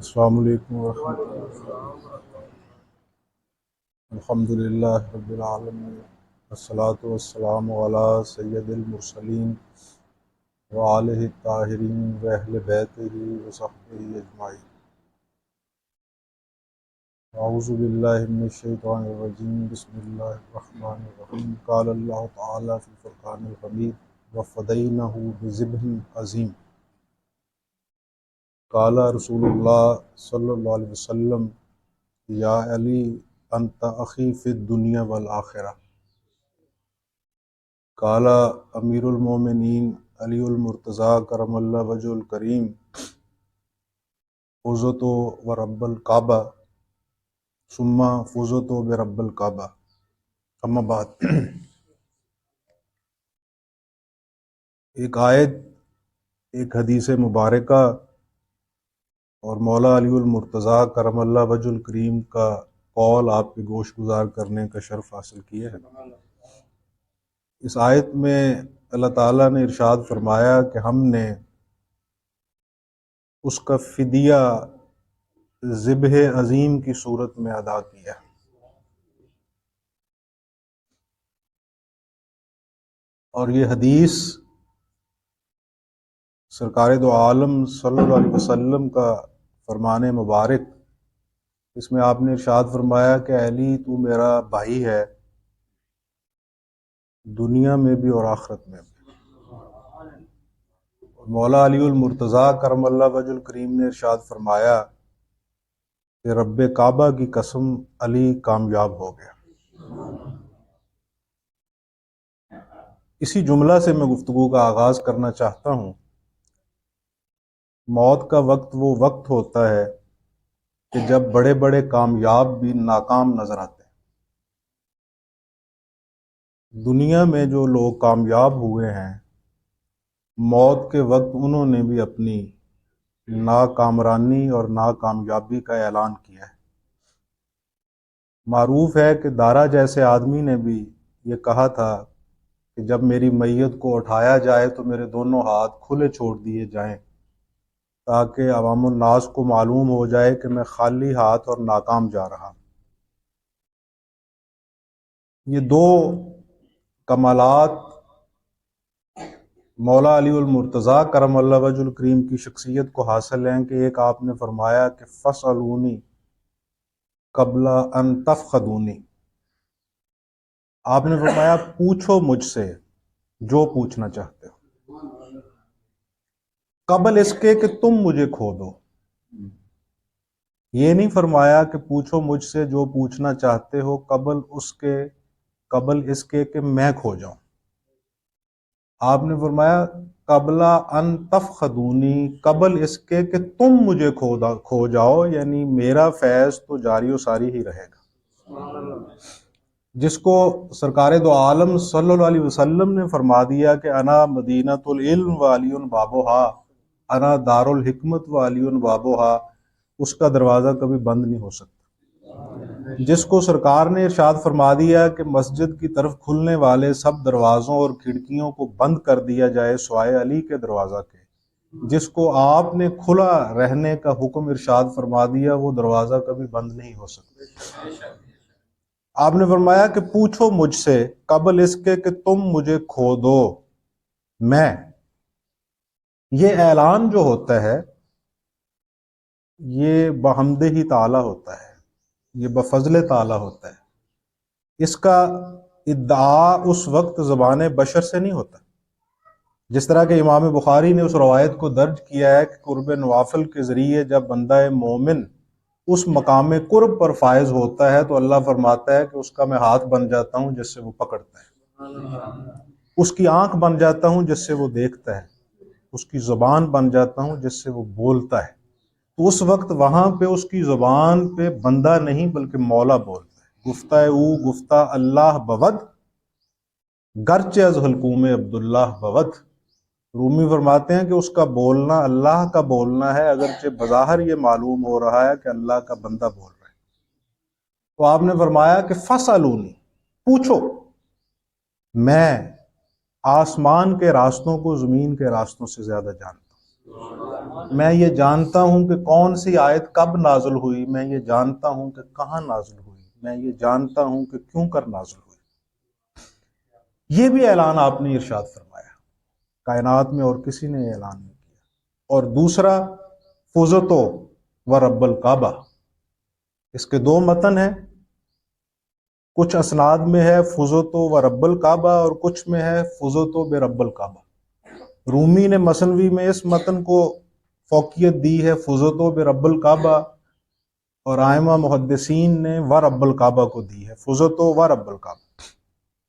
السلام علیکم ورحمۃ اللہ۔ الحمد للہ رب العالمین، والصلاة والسلام علی سید المرسلین وآلہ الطاہرین واہل بیتہ وصحبہ اجمعین۔ اعوذ باللہ من الشیطان الرجیم، بسم اللہ الرحمن الرحیم۔ قال اللہ تعالی فی الفرقان الحمید وفدینہ بذبح عظیم۔ قال رسول اللہ صلی اللہ علیہ وسلم یا علی انت اخی فی الدنیا والآخرہ۔ قال امیر المومنین علی المرتضیٰ کرم اللہ وجہ الکریم فزت و رب الکعبہ ثم فزت برب الکعبہ، اما بعد۔ ایک آیت، ایک حدیث مبارکہ اور مولا علی المرتضیٰ کرم اللہ وجہ الکریم کا قول آپ کے گوش گزار کرنے کا شرف حاصل کیا ہے۔ اس آیت میں اللہ تعالیٰ نے ارشاد فرمایا کہ ہم نے اس کا فدیہ ذبح عظیم کی صورت میں ادا کیا۔ اور یہ حدیث سرکار دو عالم صلی اللہ علیہ وسلم کا فرمان مبارک، اس میں آپ نے ارشاد فرمایا کہ علی تو میرا بھائی ہے، دنیا میں بھی اور آخرت میں بھی۔ مولا علی المرتضیٰ کرم اللہ وجہ الکریم نے ارشاد فرمایا کہ رب کعبہ کی قسم علی کامیاب ہو گیا۔ اسی جملہ سے میں گفتگو کا آغاز کرنا چاہتا ہوں۔ موت کا وقت وہ وقت ہوتا ہے کہ جب بڑے بڑے کامیاب بھی ناکام نظر آتے ہیں۔ دنیا میں جو لوگ کامیاب ہوئے ہیں، موت کے وقت انہوں نے بھی اپنی ناکامرانی اور ناکامیابی کا اعلان کیا ہے۔ معروف ہے کہ دارا جیسے آدمی نے بھی یہ کہا تھا کہ جب میری میت کو اٹھایا جائے تو میرے دونوں ہاتھ کھلے چھوڑ دیے جائیں تاکہ عوام الناس کو معلوم ہو جائے کہ میں خالی ہاتھ اور ناکام جا رہا ہوں۔ یہ دو کمالات مولا علی المرتضیٰ کرم اللہ وجہ الکریم کی شخصیت کو حاصل ہیں کہ ایک آپ نے فرمایا کہ فاسألونی قبل ان تفقدونی، آپ نے فرمایا پوچھو مجھ سے جو پوچھنا چاہتے ہو، قبل اس کے کہ تم مجھے کھو دو۔ یہ نہیں فرمایا کہ پوچھو مجھ سے جو پوچھنا چاہتے ہو قبل اس کے کہ میں کھو جاؤں۔ آپ نے فرمایا قبل ان تفقدونی، قبل اس کے کہ تم مجھے کھو جاؤ، یعنی میرا فیض تو جاری و ساری ہی رہے گا۔ جس کو سرکار دو عالم صلی اللہ علیہ وسلم نے فرما دیا کہ انا مدینۃ العلم و علی بابوہا، انا دار الحکمت و علی بابوہا، اس کا دروازہ کبھی بند نہیں ہو سکتا۔ جس کو سرکار نے ارشاد فرما دیا کہ مسجد کی طرف کھلنے والے سب دروازوں اور کھڑکیوں کو بند کر دیا جائے سوائے علی کے دروازہ کے، جس کو آپ نے کھلا رہنے کا حکم ارشاد فرما دیا، وہ دروازہ کبھی بند نہیں ہو سکتا۔ آپ نے فرمایا کہ پوچھو مجھ سے قبل اس کے کہ تم مجھے کھو دو میں۔ یہ اعلان جو ہوتا ہے یہ بحمد ہی تعالی ہوتا ہے، یہ بفضل تعالی ہوتا ہے۔ اس کا ادعا اس وقت زبان بشر سے نہیں ہوتا، جس طرح کہ امام بخاری نے اس روایت کو درج کیا ہے کہ قرب نوافل کے ذریعے جب بندہ مومن اس مقام قرب پر فائز ہوتا ہے تو اللہ فرماتا ہے کہ اس کا میں ہاتھ بن جاتا ہوں جس سے وہ پکڑتا ہے، اس کی آنکھ بن جاتا ہوں جس سے وہ دیکھتا ہے، اس کی زبان بن جاتا ہوں جس سے وہ بولتا ہے۔ تو اس وقت وہاں پہ اس کی زبان پہ بندہ نہیں بلکہ مولا بولتا ہے۔ گفتہ او گفتہ اللہ بود، گرچہ از حلقوم عبداللہ بود۔ رومی فرماتے ہیں کہ اس کا بولنا اللہ کا بولنا ہے، اگرچہ بظاہر یہ معلوم ہو رہا ہے کہ اللہ کا بندہ بول رہا ہے۔ تو آپ نے فرمایا کہ فاسألونی، پوچھو، میں آسمان کے راستوں کو زمین کے راستوں سے زیادہ جانتا ہوں۔ میں یہ جانتا ہوں کہ کون سی آیت کب نازل ہوئی، میں یہ جانتا ہوں کہ کہاں نازل ہوئی، میں یہ جانتا ہوں کہ کیوں کر نازل ہوئی۔ یہ بھی اعلان آپ نے ارشاد فرمایا، کائنات میں اور کسی نے اعلان نہیں کیا۔ اور دوسرا فزتو و رب الکعبہ، اس کے دو متن ہیں، کچھ اسناد میں ہے فزتو و رب الکعبہ اور کچھ میں ہے فزتو برب الکعبہ۔ رومی نے مثنوی میں اس متن کو فوقیت دی ہے فزتو برب الکعبہ، اور ائمہ محدثین نے و رب الکعبہ کو دی ہے فزتو و رب الکعبہ۔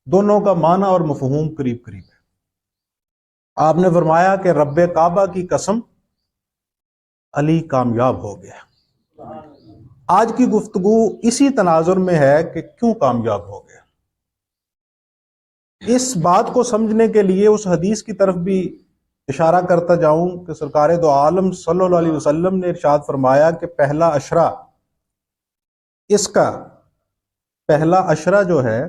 دونوں کا معنی اور مفہوم قریب قریب ہے۔ آپ نے فرمایا کہ رب کعبہ کی قسم علی کامیاب ہو گیا۔ آج کی گفتگو اسی تناظر میں ہے کہ کیوں کامیاب ہو گیا۔ اس بات کو سمجھنے کے لیے اس حدیث کی طرف بھی اشارہ کرتا جاؤں کہ سرکار دو عالم صلی اللہ علیہ وسلم نے ارشاد فرمایا کہ پہلا عشرہ، اس کا پہلا عشرہ جو ہے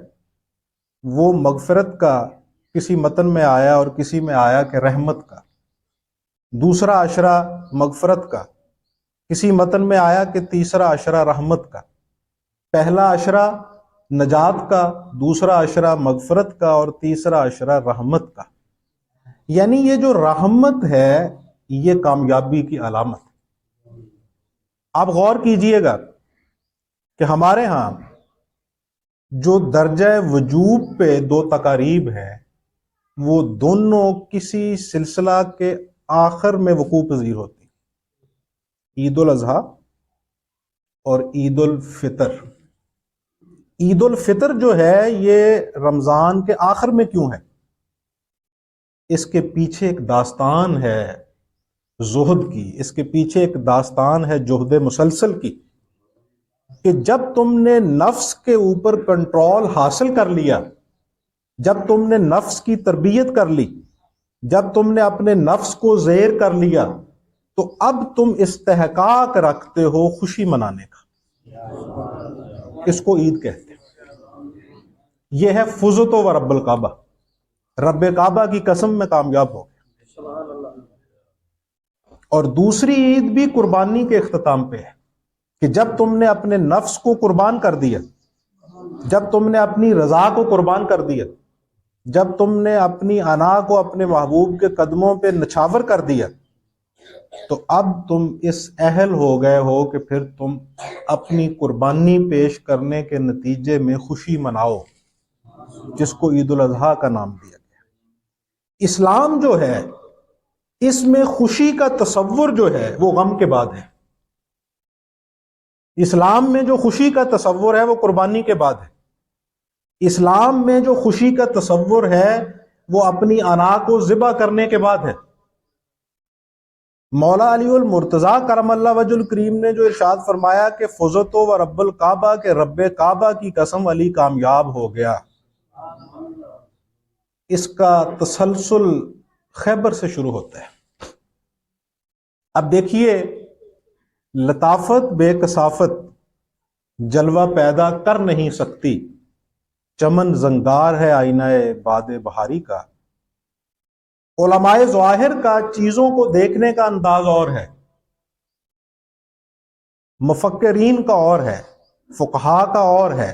وہ مغفرت کا، کسی متن میں آیا اور کسی میں آیا کہ رحمت کا۔ دوسرا عشرہ مغفرت کا، کسی متن میں آیا کہ تیسرا عشرہ رحمت کا۔ پہلا عشرہ نجات کا، دوسرا عشرہ مغفرت کا، اور تیسرا عشرہ رحمت کا۔ یعنی یہ جو رحمت ہے یہ کامیابی کی علامت ہے۔ آپ غور کیجئے گا کہ ہمارے ہاں جو درجہ وجوب پہ دو تقاریب ہیں وہ دونوں کسی سلسلہ کے آخر میں وقوع پذیر ہوتی ہیں، عید الاضحیٰ اور عید الفطر۔ عید الفطر جو ہے یہ رمضان کے آخر میں کیوں ہے؟ اس کے پیچھے ایک داستان ہے زہد کی، اس کے پیچھے ایک داستان ہے جہد مسلسل کی، کہ جب تم نے نفس کے اوپر کنٹرول حاصل کر لیا، جب تم نے نفس کی تربیت کر لی، جب تم نے اپنے نفس کو زیر کر لیا، تو اب تم استحقاق رکھتے ہو خوشی منانے کا۔ اس کو عید کہتے ہیں۔ یہ ہے فزتو و رب الکعبہ، رب کعبہ کی قسم میں کامیاب ہو گیا۔ اور دوسری عید بھی قربانی کے اختتام پہ ہے کہ جب تم نے اپنے نفس کو قربان کر دیا، جب تم نے اپنی رضا کو قربان کر دیا، جب تم نے اپنی انا کو اپنے محبوب کے قدموں پہ نچھاور کر دیا، تو اب تم اس اہل ہو گئے ہو کہ پھر تم اپنی قربانی پیش کرنے کے نتیجے میں خوشی مناؤ، جس کو عید الاضحیٰ کا نام دیا گیا۔ اسلام جو ہے اس میں خوشی کا تصور جو ہے وہ غم کے بعد ہے۔ اسلام میں جو خوشی کا تصور ہے وہ قربانی کے بعد ہے۔ اسلام میں جو خوشی کا تصور ہے وہ اپنی انا کو ذبح کرنے کے بعد ہے۔ مولا علی المرتضیٰ کرم اللہ وجہ الکریم نے جو ارشاد فرمایا کہ فزتو و رب الکعبہ، کے رب کعبہ کی قسم علی کامیاب ہو گیا، اس کا تسلسل خیبر سے شروع ہوتا ہے۔ اب دیکھیے، لطافت بے کثافت جلوہ پیدا کر نہیں سکتی، چمن زنگار ہے آئینہ باد بہاری کا۔ علماء ظاہر کا چیزوں کو دیکھنے کا انداز اور ہے، مفکرین کا اور ہے، فقہا کا اور ہے،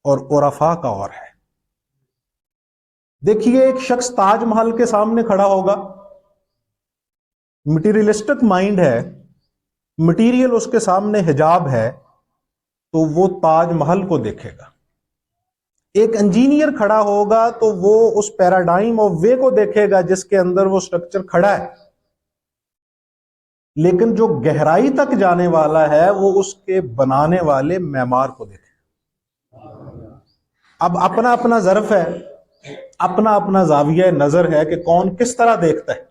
اور عرفاء کا اور ہے۔ دیکھیے، ایک شخص تاج محل کے سامنے کھڑا ہوگا، مٹیریلسٹک مائنڈ ہے، مٹیریل اس کے سامنے حجاب ہے، تو وہ تاج محل کو دیکھے گا۔ ایک انجینئر کھڑا ہوگا تو وہ اس پیراڈائم آف وے کو دیکھے گا جس کے اندر وہ سٹرکچر کھڑا ہے، لیکن جو گہرائی تک جانے والا ہے وہ اس کے بنانے والے معمار کو دیکھے گا۔ اب اپنا اپنا ظرف ہے، اپنا اپنا زاویہ نظر ہے کہ کون کس طرح دیکھتا ہے۔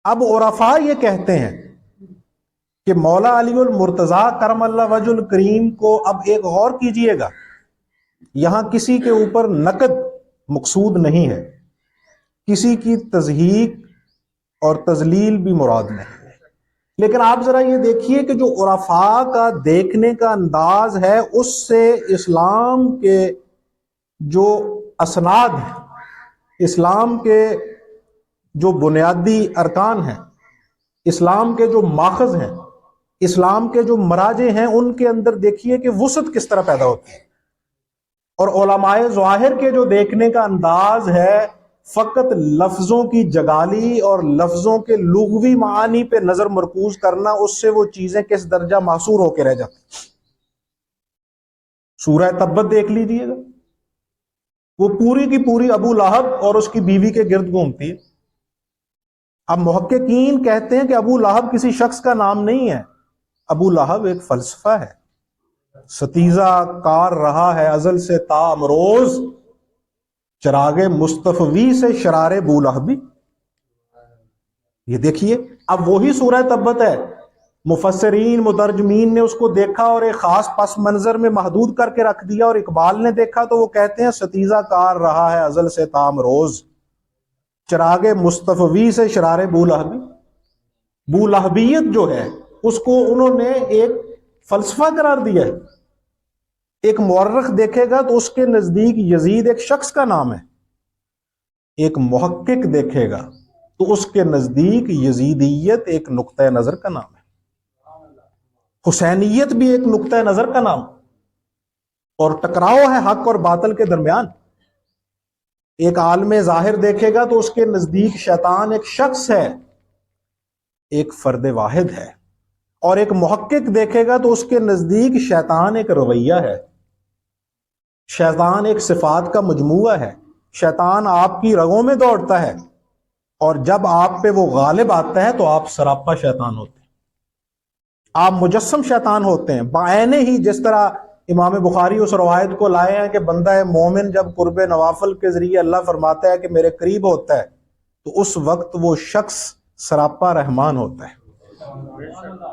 اب عرفاء یہ کہتے ہیں کہ مولا علی المرتضیٰ کرم اللہ وجہ الکریم کو، اب ایک غور کیجئے گا، یہاں کسی کے اوپر نقد مقصود نہیں ہے، کسی کی تضحیق اور تذلیل بھی مراد نہیں ہے، لیکن آپ ذرا یہ دیکھیے کہ جو عرفاء کا دیکھنے کا انداز ہے اس سے اسلام کے جو اسناد ہیں، اسلام کے جو بنیادی ارکان ہیں، اسلام کے جو ماخذ ہیں، اسلام کے جو مراجع ہیں، ان کے اندر دیکھیے کہ وسعت کس طرح پیدا ہوتی ہے۔ اور علماء ظاہر کے جو دیکھنے کا انداز ہے، فقط لفظوں کی جگالی اور لفظوں کے لغوی معانی پہ نظر مرکوز کرنا، اس سے وہ چیزیں کس درجہ محصور ہو کے رہ جاتی۔ سورہ تبت دیکھ لیجئے گا، وہ پوری کی پوری ابو لہب اور اس کی بیوی کے گرد گھومتی ہے۔ اب محققین کہتے ہیں کہ ابو لہب کسی شخص کا نام نہیں ہے، ابو لہب ایک فلسفہ ہے، ستیزہ کار رہا ہے ازل سے تا امروز، چراغ مصطفی سے شرار بولہبی۔ یہ دیکھیے، اب وہی سورہ تبت ہے، مفسرین مترجمین نے اس کو دیکھا اور ایک خاص پس منظر میں محدود کر کے رکھ دیا، اور اقبال نے دیکھا تو وہ کہتے ہیں ستیزہ کار رہا ہے ازل سے تا امروز، چراغ مصطفی سے شرار بولہبی۔ بولہبیت جو ہے اس کو انہوں نے ایک فلسفہ قرار دیا ہے۔ ایک مورخ دیکھے گا تو اس کے نزدیک یزید ایک شخص کا نام ہے، ایک محقق دیکھے گا تو اس کے نزدیک یزیدیت ایک نقطہ نظر کا نام ہے، حسینیت بھی ایک نقطہ نظر کا نام، اور ٹکراؤ ہے حق اور باطل کے درمیان۔ ایک عالم ظاہر دیکھے گا تو اس کے نزدیک شیطان ایک شخص ہے، ایک فرد واحد ہے، اور ایک محقق دیکھے گا تو اس کے نزدیک شیطان ایک رویہ ہے، شیطان ایک صفات کا مجموعہ ہے، شیطان آپ کی رگوں میں دوڑتا ہے، اور جب آپ پہ وہ غالب آتا ہے تو آپ سراپا شیطان ہوتے ہیں، آپ مجسم شیطان ہوتے ہیں بعین ہی۔ جس طرح امام بخاری اس روایت کو لائے ہیں کہ بندہ مومن جب قرب نوافل کے ذریعے اللہ فرماتا ہے کہ میرے قریب ہوتا ہے تو اس وقت وہ شخص سراپا رحمان ہوتا ہے۔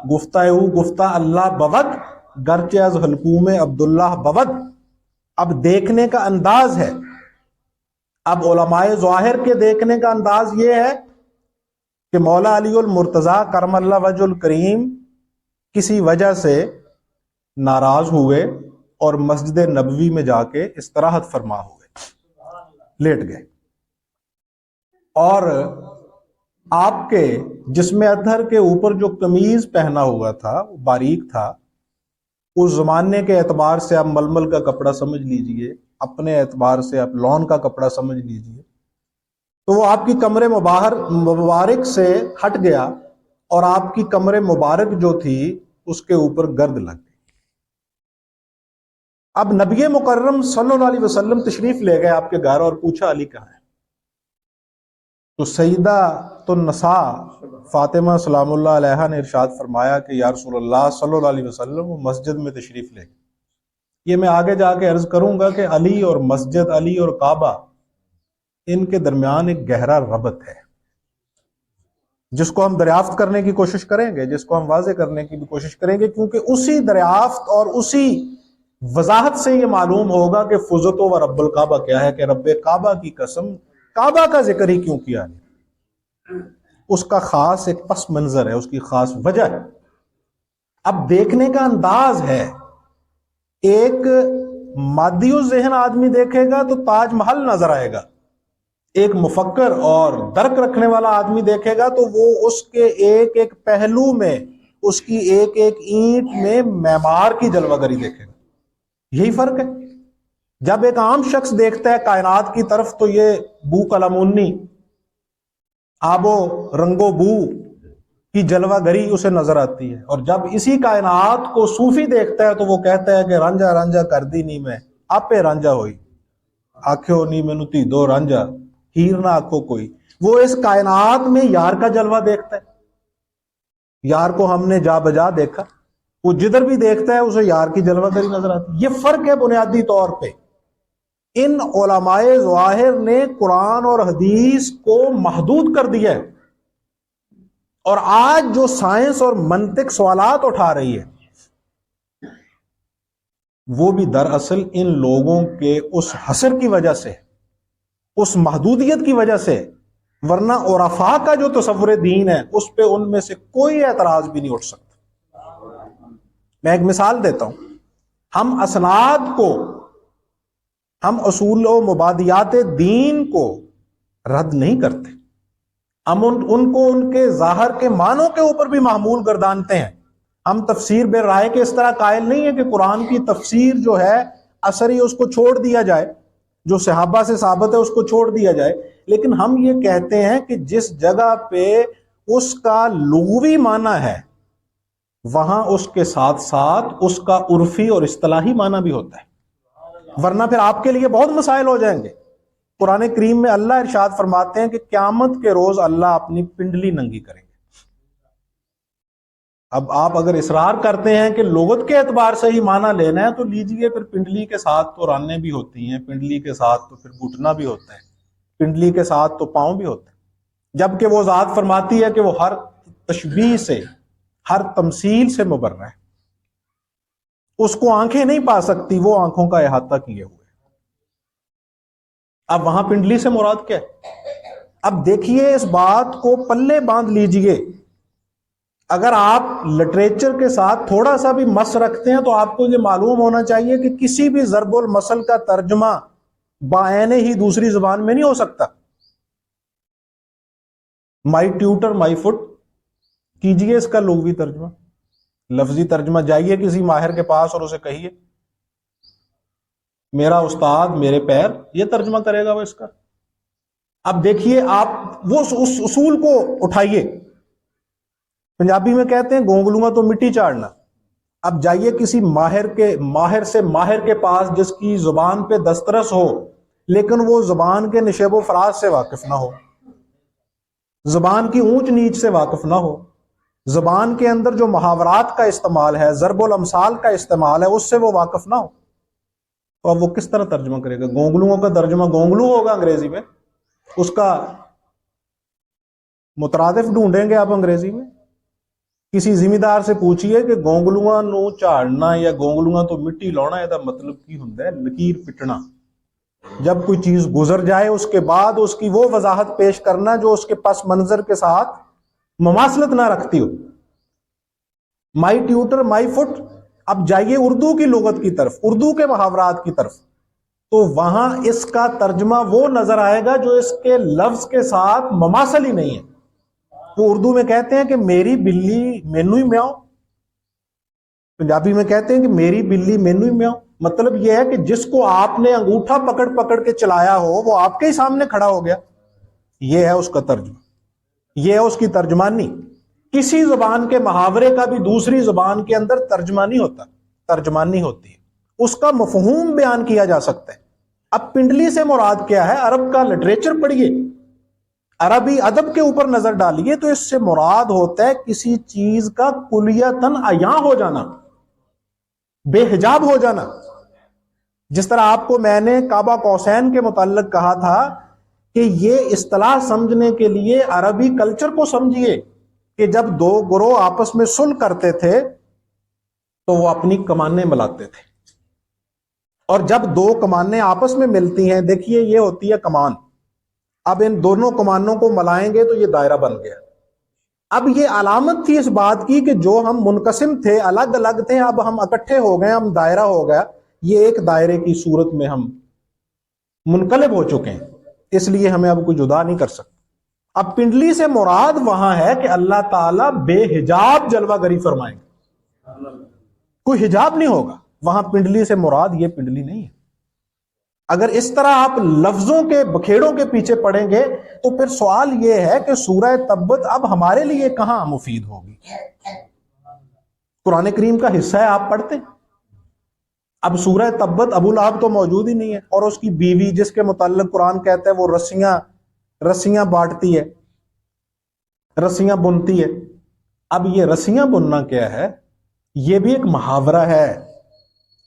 گفتہ او گفتہ اللہ بود، گرچہ از حلقوم عبداللہ بود۔ اب دیکھنے کا انداز ہے، اب علماء ظاہر کے دیکھنے کا انداز یہ ہے کہ مولا علی المرتضیٰ کرم اللہ وجہ الکریم کسی وجہ سے ناراض ہوئے اور مسجد نبوی میں جا کے استراحت فرما ہوئے، لیٹ گئے، اور آپ کے جسم اطہر کے اوپر جو قمیض پہنا ہوا تھا وہ باریک تھا، اس زمانے کے اعتبار سے آپ ململ کا کپڑا سمجھ لیجئے، اپنے اعتبار سے آپ لون کا کپڑا سمجھ لیجئے، تو وہ آپ کی کمر مبارک سے ہٹ گیا اور آپ کی کمر مبارک جو تھی اس کے اوپر گرد لگ گئی۔ اب نبی مکرم صلی اللہ علیہ وسلم تشریف لے گئے آپ کے گھر اور پوچھا علی کہاں ہے؟ تو سیدہ النساء فاطمہ سلام اللہ علیہا نے ارشاد فرمایا کہ یا رسول اللہ صلی اللہ علیہ وسلم وہ مسجد میں تشریف لے گئے۔ یہ میں آگے جا کے عرض کروں گا کہ علی اور مسجد، علی اور کعبہ، ان کے درمیان ایک گہرا ربط ہے جس کو ہم دریافت کرنے کی کوشش کریں گے، جس کو ہم واضح کرنے کی بھی کوشش کریں گے، کیونکہ اسی دریافت اور اسی وضاحت سے یہ معلوم ہوگا کہ فزت و رب الکعبہ کیا ہے، کہ رب کعبہ کی قسم، کعبہ کا ذکر ہی کیوں کیا ہے، اس کا خاص ایک پس منظر ہے، اس کی خاص وجہ ہے۔ اب دیکھنے کا انداز ہے، ایک مادی ذہن آدمی دیکھے گا تو تاج محل نظر آئے گا، ایک مفکر اور درک رکھنے والا آدمی دیکھے گا تو وہ اس کے ایک ایک پہلو میں، اس کی ایک ایک اینٹ میں معمار کی جلوہ گری دیکھے گا۔ یہی فرق ہے۔ جب ایک عام شخص دیکھتا ہے کائنات کی طرف تو یہ بو کلامونی، آب و رنگ و بو کی جلوہ گری اسے نظر آتی ہے، اور جب اسی کائنات کو صوفی دیکھتا ہے تو وہ کہتا ہے کہ رانجا رانجا کر دی نہیں میں آپے رانجا ہوئی، آکھو نہیں مینوں تی دو رانجا ہیر نہ آکھو کوئی۔ وہ اس کائنات میں یار کا جلوہ دیکھتا ہے، یار کو ہم نے جا بجا دیکھا، وہ جدھر بھی دیکھتا ہے اسے یار کی جلوہ گری نظر آتی ہے۔ یہ فرق ہے بنیادی طور پہ۔ ان علماء ظاہر نے قرآن اور حدیث کو محدود کر دیا ہے، اور آج جو سائنس اور منطق سوالات اٹھا رہی ہے وہ بھی دراصل ان لوگوں کے اس حصر کی وجہ سے، اس محدودیت کی وجہ سے، ورنہ عرفاء کا جو تصور دین ہے اس پہ ان میں سے کوئی اعتراض بھی نہیں اٹھ سکتا۔ میں ایک مثال دیتا ہوں، ہم اسناد کو، ہم اصول و مبادیات دین کو رد نہیں کرتے، ہم ان کو ان کے ظاہر کے معنوں کے اوپر بھی معمول گردانتے ہیں۔ ہم تفسیر بے رائے کے اس طرح قائل نہیں ہے کہ قرآن کی تفسیر جو ہے اثر ہی اس کو چھوڑ دیا جائے، جو صحابہ سے ثابت ہے اس کو چھوڑ دیا جائے، لیکن ہم یہ کہتے ہیں کہ جس جگہ پہ اس کا لغوی معنی ہے وہاں اس کے ساتھ ساتھ اس کا عرفی اور اصطلاحی معنی بھی ہوتا ہے، ورنہ پھر آپ کے لیے بہت مسائل ہو جائیں گے۔ قرآن کریم میں اللہ ارشاد فرماتے ہیں کہ قیامت کے روز اللہ اپنی پنڈلی ننگی کریں گے۔ اب آپ اگر اصرار کرتے ہیں کہ لغت کے اعتبار سے ہی معنی لینا ہے تو لیجئے، پھر پنڈلی کے ساتھ تو رانیں بھی ہوتی ہیں، پنڈلی کے ساتھ تو پھر گھٹنا بھی ہوتا ہے، پنڈلی کے ساتھ تو پاؤں بھی ہوتے ہیں، جبکہ وہ ذات فرماتی ہے کہ وہ ہر تشبیہ سے، ہر تمثیل سے مبرہ ہے، اس کو آنکھیں نہیں پا سکتی، وہ آنکھوں کا احاطہ کیے ہوئے۔ اب وہاں پنڈلی سے مراد کیا ہے؟ اب دیکھیے اس بات کو پلے باندھ لیجئے، اگر آپ لٹریچر کے ساتھ تھوڑا سا بھی مس رکھتے ہیں تو آپ کو یہ معلوم ہونا چاہیے کہ کسی بھی ضرب المثل کا ترجمہ بعین ہی دوسری زبان میں نہیں ہو سکتا۔ مائی ٹیوٹر مائی فٹ، کیجئے اس کا لغوی ترجمہ، لفظی ترجمہ، جائیے کسی ماہر کے پاس اور اسے کہیے میرا استاد میرے پیر، یہ ترجمہ کرے گا وہ اس کا۔ اب دیکھیے آپ وہ اس اصول کو اٹھائیے، پنجابی میں کہتے ہیں گونگلوں تو مٹی چاڑنا۔ اب جائیے کسی ماہر کے پاس جس کی زبان پہ دسترس ہو لیکن وہ زبان کے نشیب و فراز سے واقف نہ ہو، زبان کی اونچ نیچ سے واقف نہ ہو، زبان کے اندر جو محاورات کا استعمال ہے، ضرب الامثال کا استعمال ہے، اس سے وہ واقف نہ ہو، تو اب وہ کس طرح ترجمہ کرے گا؟ گونگلوں کا ترجمہ گونگلو ہوگا انگریزی میں، اس کا مترادف ڈھونڈیں گے آپ انگریزی میں؟ کسی ذمہ دار سے پوچھئے کہ گونگلواں نو جھاڑنا یا گونگلواں تو مٹی لاؤنا یہ مطلب کی ہوندا ہے؟ لکیر پٹنا۔ جب کوئی چیز گزر جائے اس کے بعد اس کی وہ وضاحت پیش کرنا جو اس کے پس منظر کے ساتھ مماثلت نہ رکھتی ہو۔ مائی ٹیوٹر مائی فٹ۔ اب جائیے اردو کی لغت کی طرف، اردو کے محاورات کی طرف، تو وہاں اس کا ترجمہ وہ نظر آئے گا جو اس کے لفظ کے ساتھ مماثل ہی نہیں ہے۔ وہ اردو میں کہتے ہیں کہ میری بلی مینو ہی میاؤ، پنجابی میں کہتے ہیں کہ میری بلی مینو ہی میاؤ۔ مطلب یہ ہے کہ جس کو آپ نے انگوٹھا پکڑ پکڑ کے چلایا ہو وہ آپ کے ہی سامنے کھڑا ہو گیا۔ یہ ہے اس کا ترجمہ، یہ ہے اس کی ترجمانی۔ کسی زبان کے محاورے کا بھی دوسری زبان کے اندر ترجمہ نہیں ہوتا، ترجمانی ہوتی ہے، اس کا مفہوم بیان کیا جا سکتا ہے۔ اب پنڈلی سے مراد کیا ہے؟ عرب کا لٹریچر پڑھیے، عربی ادب کے اوپر نظر ڈالیے تو اس سے مراد ہوتا ہے کسی چیز کا کلیتاً عیاں ہو جانا، بے حجاب ہو جانا۔ جس طرح آپ کو میں نے کعبہ قوسین کے متعلق کہا تھا کہ یہ اصطلاح سمجھنے کے لیے عربی کلچر کو سمجھیے کہ جب دو گروہ آپس میں صلح کرتے تھے تو وہ اپنی کمانیں ملاتے تھے، اور جب دو کمانیں آپس میں ملتی ہیں، دیکھیے یہ ہوتی ہے کمان، اب ان دونوں کمانوں کو ملائیں گے تو یہ دائرہ بن گیا۔ اب یہ علامت تھی اس بات کی کہ جو ہم منقسم تھے، الگ الگ تھے، اب ہم اکٹھے ہو گئے، ہم دائرہ ہو گیا، یہ ایک دائرے کی صورت میں ہم منقلب ہو چکے ہیں، اس لیے ہمیں اب کوئی جدا نہیں کر سکتا۔ اب پنڈلی سے مراد وہاں ہے کہ اللہ تعالیٰ بے حجاب جلوہ گری فرمائیں گے، کوئی حجاب نہیں ہوگا وہاں۔ پنڈلی سے مراد یہ پنڈلی نہیں ہے۔ اگر اس طرح آپ لفظوں کے بکھیڑوں کے پیچھے پڑیں گے تو پھر سوال یہ ہے کہ سورہ تبت اب ہمارے لیے کہاں مفید ہوگی؟ قرآن کریم کا حصہ ہے، آپ پڑھتے ہیں۔ اب سورہ تبت ابو لہب تو موجود ہی نہیں ہے، اور اس کی بیوی جس کے متعلق قرآن کہتا ہے وہ رسیاں بانٹتی ہے، رسیاں بنتی ہے۔ اب یہ رسیاں بننا کیا ہے؟ یہ بھی ایک محاورہ ہے،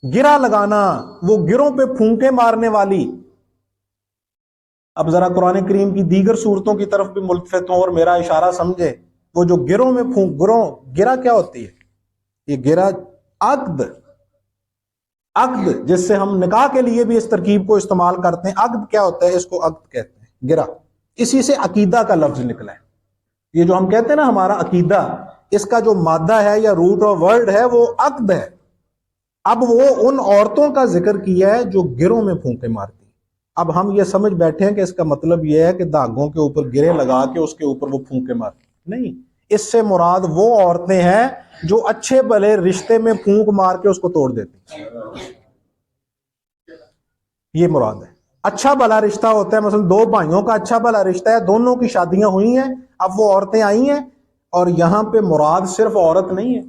گرا لگانا، وہ گروں پہ پھونکے مارنے والی۔ اب ذرا قرآن کریم کی دیگر صورتوں کی طرف بھی ملتفت ہوں اور میرا اشارہ سمجھے، وہ جو گروں میں گرا کیا ہوتی ہے؟ یہ گرا عقد جس سے ہم نکاح کے لیے بھی اس ترکیب کو استعمال کرتے ہیں، عقد کیا ہوتا ہے؟ اس کو عقد کہتے ہیں، گرا۔ اسی سے عقیدہ کا لفظ نکلا ہے۔ یہ جو ہم کہتے ہیں نا ہمارا عقیدہ، اس کا جو مادہ ہے یا روٹ اور ورڈ ہے وہ عقد ہے۔ اب وہ ان عورتوں کا ذکر کیا ہے جو گروں میں پھونکے مارتی ہیں۔ اب ہم یہ سمجھ بیٹھے ہیں کہ اس کا مطلب یہ ہے کہ دھاگوں کے اوپر گرے لگا کے اس کے اوپر وہ پھونکے مار، نہیں، اس سے مراد وہ عورتیں ہیں جو اچھے بھلے رشتے میں پھونک مار کے اس کو توڑ دیتی، یہ مراد ہے۔ اچھا بھلا رشتہ ہوتا ہے، مثلا دو بھائیوں کا اچھا بھلا رشتہ ہے، دونوں کی شادیاں ہوئی ہیں، اب وہ عورتیں آئی ہیں، اور یہاں پہ مراد صرف عورت نہیں ہے۔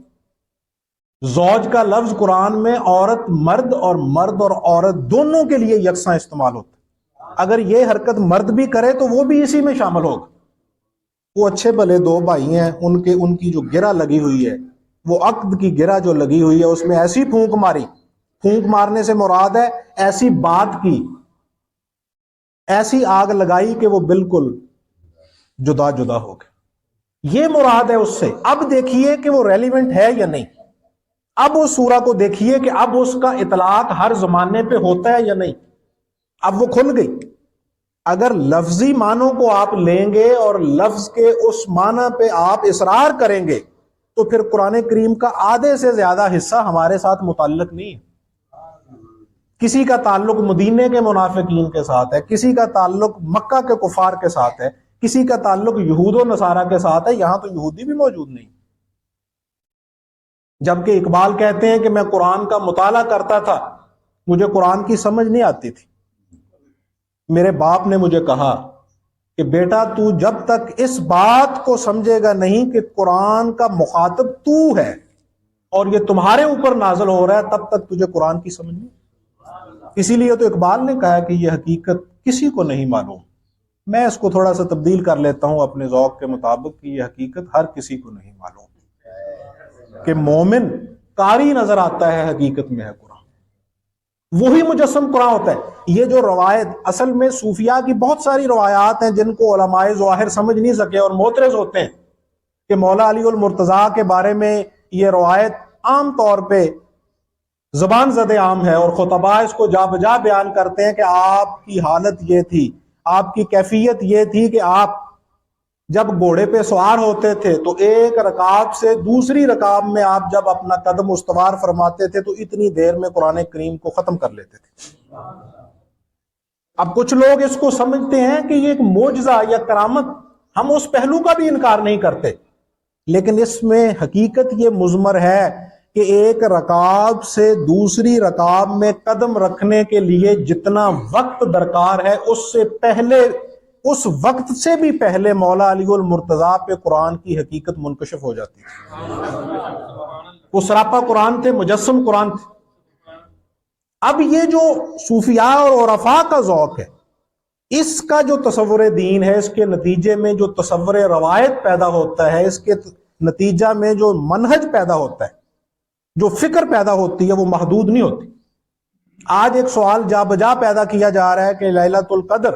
زوج کا لفظ قرآن میں عورت مرد اور مرد اور عورت دونوں کے لیے یکساں استعمال ہوتا ہے۔ اگر یہ حرکت مرد بھی کرے تو وہ بھی اسی میں شامل ہوگا۔ وہ اچھے بھلے دو بھائی ہیں، ان کی جو گرہ لگی ہوئی ہے، وہ عقد کی گرہ جو لگی ہوئی ہے، اس میں ایسی پھونک ماری، پھونک مارنے سے مراد ہے ایسی بات کی، ایسی آگ لگائی کہ وہ بالکل جدا جدا ہو گئے، یہ مراد ہے اس سے۔ اب دیکھیے کہ وہ ریلیونٹ ہے یا نہیں، اب اس سورہ کو دیکھیے کہ اب اس کا اطلاق ہر زمانے پہ ہوتا ہے یا نہیں، اب وہ کھل گئی۔ اگر لفظی معنوں کو آپ لیں گے اور لفظ کے اس معنی پہ آپ اصرار کریں گے تو پھر قرآن کریم کا آدھے سے زیادہ حصہ ہمارے ساتھ متعلق نہیں ہے۔ کسی کا تعلق مدینے کے منافقین کے ساتھ ہے، کسی کا تعلق مکہ کے کفار کے ساتھ ہے، کسی کا تعلق یہود و نصارہ کے ساتھ ہے، یہاں تو یہودی بھی موجود نہیں۔ جبکہ اقبال کہتے ہیں کہ میں قرآن کا مطالعہ کرتا تھا، مجھے قرآن کی سمجھ نہیں آتی تھی، میرے باپ نے مجھے کہا کہ بیٹا تو جب تک اس بات کو سمجھے گا نہیں کہ قرآن کا مخاطب تو ہے اور یہ تمہارے اوپر نازل ہو رہا ہے، تب تک تجھے قرآن کی سمجھ نہیں۔ اسی لیے تو اقبال نے کہا کہ یہ حقیقت کسی کو نہیں معلوم، میں اس کو تھوڑا سا تبدیل کر لیتا ہوں اپنے ذوق کے مطابق کہ یہ حقیقت ہر کسی کو نہیں معلوم، کہ مومن قاری نظر آتا ہے، حقیقت میں ہے قرآن، وہی مجسم قرآن ہوتا ہے۔ یہ جو روایت، اصل میں صوفیاء کی بہت ساری روایات ہیں جن کو علماء ظواہر سمجھ نہیں سکے اور معترض ہوتے ہیں کہ مولا علی المرتضیٰ کے بارے میں یہ روایت عام طور پہ زبان زد عام ہے، اور خطباء اس کو جا بجا بیان کرتے ہیں کہ آپ کی حالت یہ تھی، آپ کی کیفیت یہ تھی کہ آپ جب گھوڑے پہ سوار ہوتے تھے تو ایک رکاب سے دوسری رکاب میں آپ جب اپنا قدم استوار فرماتے تھے تو اتنی دیر میں قرآن کریم کو ختم کر لیتے تھے۔ اب کچھ لوگ اس کو سمجھتے ہیں کہ یہ ایک معجزہ یا کرامت، ہم اس پہلو کا بھی انکار نہیں کرتے، لیکن اس میں حقیقت یہ مضمر ہے کہ ایک رکاب سے دوسری رکاب میں قدم رکھنے کے لیے جتنا وقت درکار ہے اس سے پہلے، اس وقت سے بھی پہلے مولا علی المرتضیٰ پہ قرآن کی حقیقت منکشف ہو جاتی ہے۔ وہ سراپا قرآن تھے، مجسم قرآن تھے۔ اب یہ جو صوفیاء اور عرفاء کا ذوق ہے، اس کا جو تصور دین ہے، اس کے نتیجے میں جو تصور روایت پیدا ہوتا ہے، اس کے نتیجہ میں جو منہج پیدا ہوتا ہے، جو فکر پیدا ہوتی ہے، وہ محدود نہیں ہوتی۔ آج ایک سوال جا بجا پیدا کیا جا رہا ہے کہ لیلۃ القدر،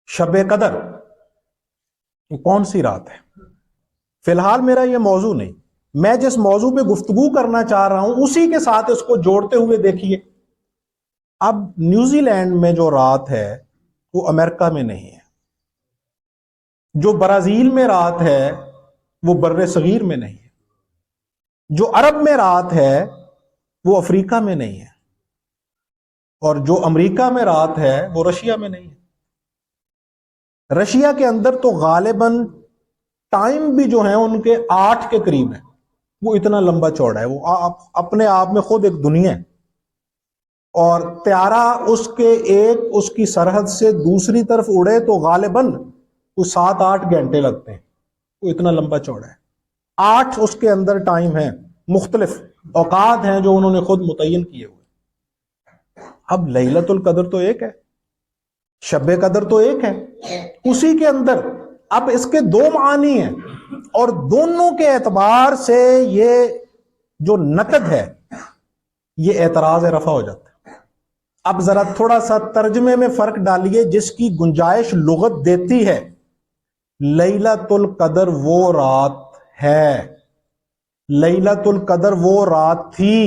شب قدر کون سی رات ہے؟ فی الحال میرا یہ موضوع نہیں، میں جس موضوع پہ گفتگو کرنا چاہ رہا ہوں اسی کے ساتھ اس کو جوڑتے ہوئے دیکھیے۔ اب نیوزی لینڈ میں جو رات ہے وہ امریکہ میں نہیں ہے، جو برازیل میں رات ہے وہ بر صغیر میں نہیں ہے، جو عرب میں رات ہے وہ افریقہ میں نہیں ہے، اور جو امریکہ میں رات ہے وہ رشیا میں نہیں ہے۔ رشیا کے اندر تو غالباً ٹائم بھی جو ہیں ان کے 8 کے قریب ہے، وہ اتنا لمبا چوڑا ہے، وہ اپنے آپ میں خود ایک دنیا ہے، اور طیارہ اس کی سرحد سے دوسری طرف اڑے تو غالباً وہ 7-8 گھنٹے لگتے ہیں، وہ اتنا لمبا چوڑا ہے۔ 8 اس کے اندر ٹائم ہیں، مختلف اوقات ہیں جو انہوں نے خود متعین کیے ہوئے۔ اب لیلۃ القدر تو ایک ہے، شب قدر تو ایک ہے، اسی کے اندر اب اس کے 2 معانی ہیں، اور دونوں کے اعتبار سے یہ جو نقد ہے یہ اعتراض رفع ہو جاتا ہے۔ اب ذرا تھوڑا سا ترجمے میں فرق ڈالیے جس کی گنجائش لغت دیتی ہے۔ لیلۃ القدر وہ رات ہے، لیلۃ القدر وہ رات تھی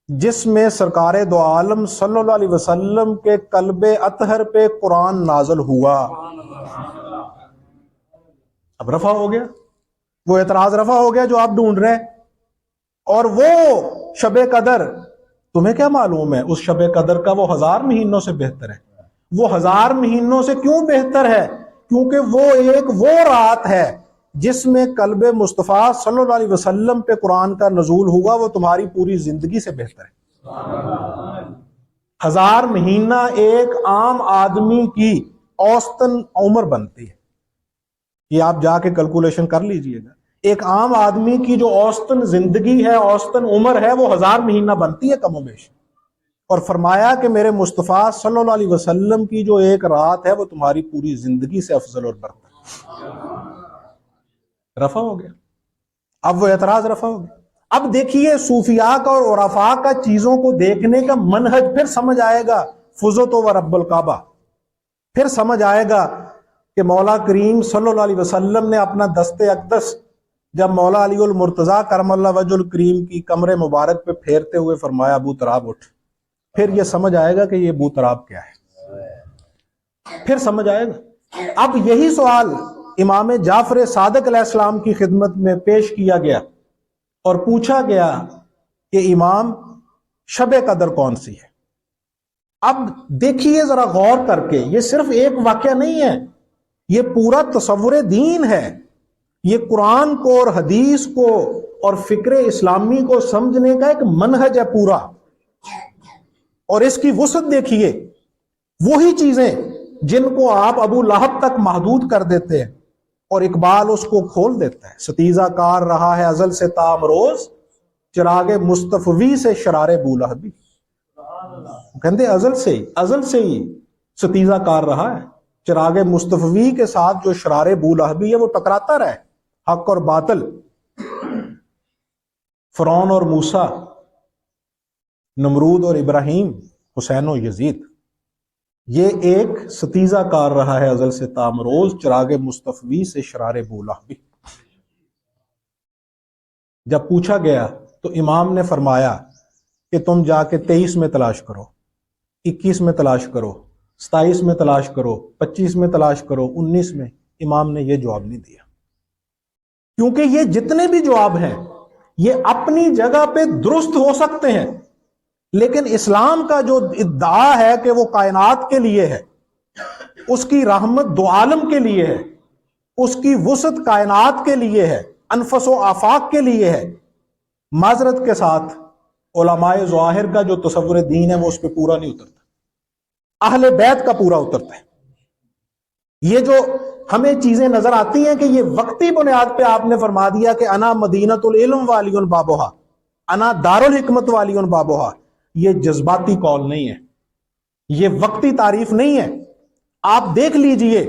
جس میں سرکار دو عالم صلی اللہ علیہ وسلم کے قلب اطہر پہ قرآن نازل ہوا۔ اب رفع ہو گیا، وہ اعتراض رفع ہو گیا جو آپ ڈھونڈ رہے ہیں، اور وہ شب قدر تمہیں کیا معلوم ہے اس شب قدر کا وہ 1000 مہینوں سے بہتر ہے؟ وہ 1000 مہینوں سے کیوں بہتر ہے؟ کیونکہ وہ رات ہے جس میں قلب مصطفیٰ صلی اللہ علیہ وسلم پہ قرآن کا نزول ہوا، وہ تمہاری پوری زندگی سے بہتر ہے۔ 1000 مہینہ ایک عام آدمی کی اوسطاً عمر بنتی ہے، یہ آپ جا کے کیلکولیشن کر لیجئے گا، ایک عام آدمی کی جو اوسطاً زندگی ہے، اوسطاً عمر ہے، وہ 1000 مہینہ بنتی ہے کم و بیش۔ اور فرمایا کہ میرے مصطفیٰ صلی اللہ علیہ وسلم کی جو ایک رات ہے وہ تمہاری پوری زندگی سے افضل اور برتر ہے۔ رفع ہو گیا، اب وہ اعتراض رفع ہو گیا۔ اب دیکھیے صوفیاء کا اور عرفاء کا چیزوں کو دیکھنے کا منہج پھر سمجھ آئے گا، فزت و رب الکعبہ، پھر سمجھ آئے گا کہ مولا کریم صلی اللہ علیہ وسلم نے اپنا دست اقدس جب مولا علی المرتضیٰ کرم اللہ وجہ الکریم کی کمر مبارک پہ پھیرتے ہوئے فرمایا ابو تراب اٹھ، پھر یہ سمجھ آئے گا کہ یہ ابو تراب کیا ہے، پھر سمجھ آئے گا۔ اب یہی سوال امام جعفر صادق علیہ السلام کی خدمت میں پیش کیا گیا اور پوچھا گیا کہ امام شب قدر کون سی ہے؟ اب دیکھیے ذرا غور کر کے، یہ صرف ایک واقعہ نہیں ہے، یہ پورا تصور دین ہے، یہ قرآن کو اور حدیث کو اور فکر اسلامی کو سمجھنے کا ایک منہج ہے پورا۔ اور اس کی وسعت دیکھیے، وہی چیزیں جن کو آپ ابو لہب تک محدود کر دیتے ہیں اور اقبال اس کو کھول دیتا ہے۔ ستیزہ کار رہا ہے ازل سے تا امروز، چراغ مصطفی سے شرار بولہبی۔ کہتے ازل سے ہی ستیزہ کار رہا ہے، چراغ مصطفی کے ساتھ جو شرار بولہبی ہے وہ ٹکراتا رہا ہے، حق اور باطل، فرعون اور موسیٰ، نمرود اور ابراہیم، حسین و یزید، یہ ایک ستیزہ کار رہا ہے ازل سے تا امروز، چراغ مصطفی سے شرار بولہبی۔ جب پوچھا گیا تو امام نے فرمایا کہ تم جا کے 23 میں تلاش کرو، 21 میں تلاش کرو، 27 میں تلاش کرو، 25 میں تلاش کرو، 19 میں۔ امام نے یہ جواب نہیں دیا، کیونکہ یہ جتنے بھی جواب ہیں یہ اپنی جگہ پہ درست ہو سکتے ہیں، لیکن اسلام کا جو ادعا ہے کہ وہ کائنات کے لیے ہے، اس کی رحمت دو عالم کے لیے ہے، اس کی وسعت کائنات کے لیے ہے، انفس و آفاق کے لیے ہے، معذرت کے ساتھ علماء ظاہر کا جو تصور دین ہے وہ اس پہ پورا نہیں اترتا، اہل بیت کا پورا اترتا ہے۔ یہ جو ہمیں چیزیں نظر آتی ہیں کہ یہ وقتی بنیاد پہ آپ نے فرما دیا کہ انا مدینۃ العلم والی بابوہا، انا دار الحکمت والی بابوہا، یہ جذباتی قول نہیں ہے، یہ وقتی تعریف نہیں ہے۔ آپ دیکھ لیجئے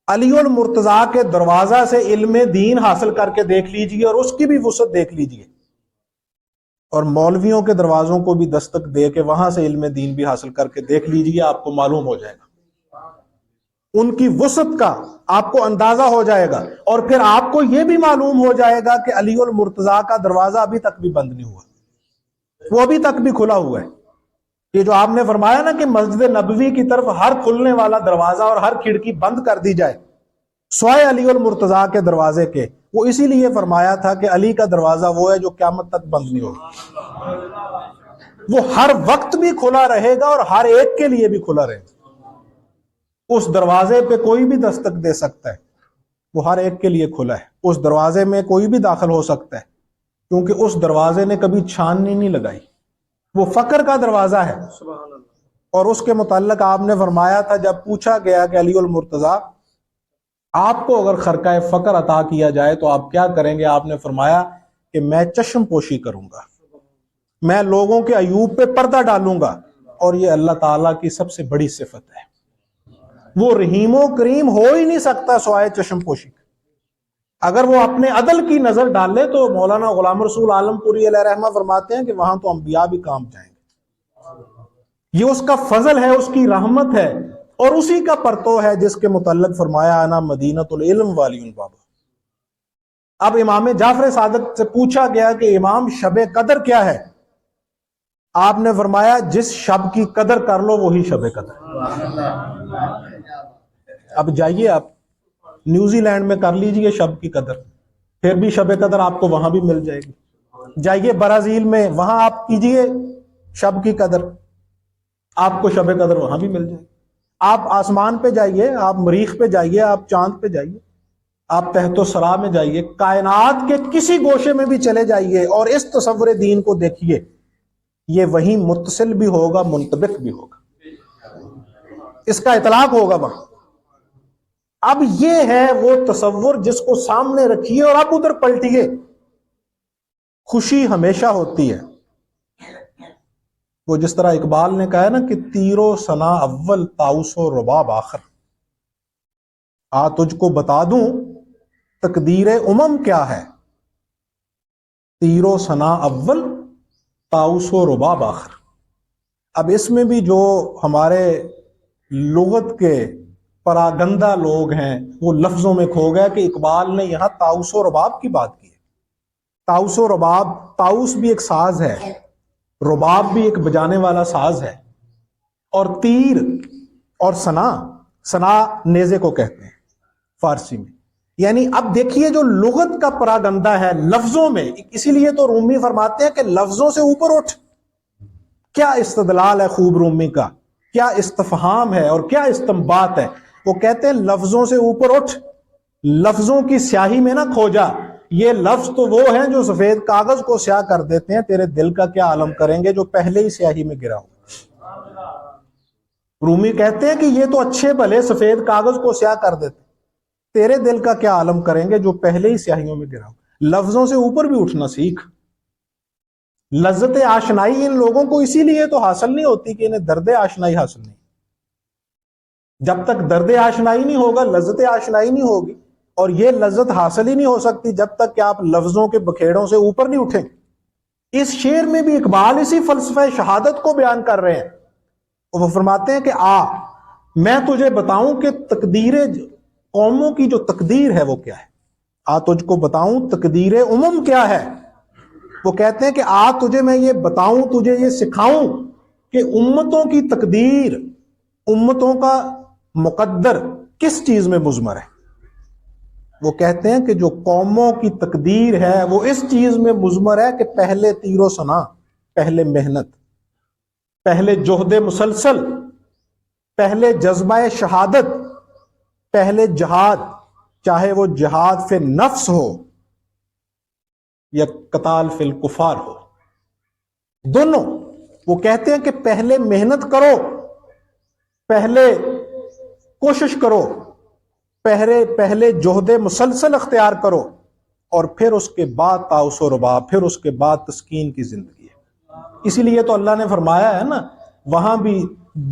علی المرتضیٰ کے دروازہ سے علم دین حاصل کر کے دیکھ لیجئے اور اس کی بھی وسعت دیکھ لیجئے، اور مولویوں کے دروازوں کو بھی دستک دے کے وہاں سے علم دین بھی حاصل کر کے دیکھ لیجئے، آپ کو معلوم ہو جائے گا، ان کی وسعت کا آپ کو اندازہ ہو جائے گا۔ اور پھر آپ کو یہ بھی معلوم ہو جائے گا کہ علی المرتضیٰ کا دروازہ ابھی تک بھی بند نہیں ہوا، وہ ابھی تک بھی کھلا ہوا ہے۔ یہ جو آپ نے فرمایا نا کہ مسجد نبوی کی طرف ہر کھلنے والا دروازہ اور ہر کھڑکی بند کر دی جائے سوائے علی المرتضیٰ کے دروازے کے، وہ اسی لیے فرمایا تھا کہ علی کا دروازہ وہ ہے جو قیامت تک بند نہیں ہوگا، وہ ہر وقت بھی کھلا رہے گا اور ہر ایک کے لیے بھی کھلا رہے گا۔ اس دروازے پہ کوئی بھی دستک دے سکتا ہے، وہ ہر ایک کے لیے کھلا ہے۔ اس دروازے میں کوئی بھی داخل ہو سکتا ہے، کیونکہ اس دروازے نے کبھی چھاننی نہیں لگائی، وہ فقر کا دروازہ ہے۔ اور اس کے متعلق آپ نے فرمایا تھا جب پوچھا گیا کہ علی المرتضیٰ آپ کو اگر خرقہ فقر عطا کیا جائے تو آپ کیا کریں گے؟ آپ نے فرمایا کہ میں چشم پوشی کروں گا، میں لوگوں کے عیوب پہ پردہ ڈالوں گا، اور یہ اللہ تعالیٰ کی سب سے بڑی صفت ہے، وہ رحیم و کریم ہو ہی نہیں سکتا سوائے چشم پوشی۔ اگر وہ اپنے عدل کی نظر ڈالے تو مولانا غلام رسول عالم پوری علیہ رحمہ فرماتے ہیں کہ وہاں تو انبیاء بھی کام جائیں گے۔ یہ اس کا فضل ہے، اس کی رحمت ہے، اور اسی کا پرتو ہے جس کے متعلق فرمایا انا مدینۃ العلم والی بابا۔ اب امام جعفر صادق سے پوچھا گیا کہ امام شب قدر کیا ہے؟ آپ نے فرمایا جس شب کی قدر کر لو وہی شب قدر۔ اب جائیے آپ نیوزی لینڈ میں کر لیجئے شب کی قدر، پھر بھی شب قدر آپ کو وہاں بھی مل جائے گی۔ جائیے برازیل میں، وہاں آپ کیجئے شب کی قدر، آپ کو شب قدر وہاں بھی مل جائے گی۔ آپ آسمان پہ جائیے، آپ مریخ پہ جائیے، آپ چاند پہ جائیے، آپ تحت و سرا میں جائیے، کائنات کے کسی گوشے میں بھی چلے جائیے اور اس تصور دین کو دیکھیے، یہ وہیں متصل بھی ہوگا، منطبق بھی ہوگا، اس کا اطلاق ہوگا وہاں۔ اب یہ ہے وہ تصور جس کو سامنے رکھیے اور اب ادھر پلٹیے۔ خوشی ہمیشہ ہوتی ہے، وہ جس طرح اقبال نے کہا ہے نا کہ تیر و ثنا اول طاؤس و رباب آخر، آ تجھ کو بتا دوں تقدیر امم کیا ہے، تیر و ثنا اول طاؤس و رباب آخر۔ اب اس میں بھی جو ہمارے لغت کے پراگندہ لوگ ہیں وہ لفظوں میں کھو گیا کہ اقبال نے یہاں طاؤس و رباب کی بات کی ہے۔ طاؤس و رباب، طاؤس بھی ایک ساز ہے، رباب بھی ایک بجانے والا ساز ہے، اور تیر اور ثنا نیزے کو کہتے ہیں فارسی میں۔ یعنی اب دیکھیے جو لغت کا پراگندہ ہے لفظوں میں، اسی لیے تو رومی فرماتے ہیں کہ لفظوں سے اوپر اٹھ۔ کیا استدلال ہے خوب رومی کا، کیا استفہام ہے اور کیا استنباط ہے۔ وہ کہتے ہیں لفظوں سے اوپر اٹھ، لفظوں کی سیاہی میں نہ کھو جا۔ یہ لفظ تو وہ ہیں جو سفید کاغذ کو سیاہ کر دیتے ہیں، تیرے دل کا کیا عالم کریں گے جو پہلے ہی سیاہی میں گرا ہو۔ رومی کہتے ہیں کہ یہ تو اچھے بھلے سفید کاغذ کو سیاہ کر دیتے، تیرے دل کا کیا عالم کریں گے جو پہلے ہی سیاہیوں میں گرا ہو۔ لفظوں سے اوپر بھی اٹھنا سیکھ۔ لذت آشنائی ان لوگوں کو اسی لیے تو حاصل نہیں ہوتی کہ انہیں درد آشنائی حاصل نہیں۔ جب تک درد آشنائی نہیں ہوگا لذت آشنائی نہیں ہوگی، اور یہ لذت حاصل ہی نہیں ہو سکتی جب تک کہ آپ لفظوں کے بکھیڑوں سے اوپر نہیں اٹھیں۔ اس شعر میں بھی اقبال اسی فلسفہ شہادت کو بیان کر رہے ہیں۔ وہ فرماتے ہیں کہ میں تجھے بتاؤں کہ تقدیر قوموں کی جو تقدیر ہے وہ کیا ہے، تجھ کو بتاؤں تقدیر امم کیا ہے۔ وہ کہتے ہیں کہ تجھے میں یہ بتاؤں، تجھے یہ سکھاؤں کہ امتوں کی تقدیر، امتوں کا مقدر کس چیز میں مضمر ہے۔ وہ کہتے ہیں کہ جو قوموں کی تقدیر ہے وہ اس چیز میں مضمر ہے کہ پہلے تیر و ثنا، پہلے محنت، پہلے جہد مسلسل، پہلے جذبہ شہادت، پہلے جہاد، چاہے وہ جہاد فی نفس ہو یا قتال فی الکفار ہو، دونوں۔ وہ کہتے ہیں کہ پہلے محنت کرو، پہلے کوشش کرو، پہلے جہد مسلسل اختیار کرو، اور پھر اس کے بعد طاؤس و رباب، پھر اس کے بعد تسکین کی زندگی ہے۔ اسی لیے تو اللہ نے فرمایا ہے نا، وہاں بھی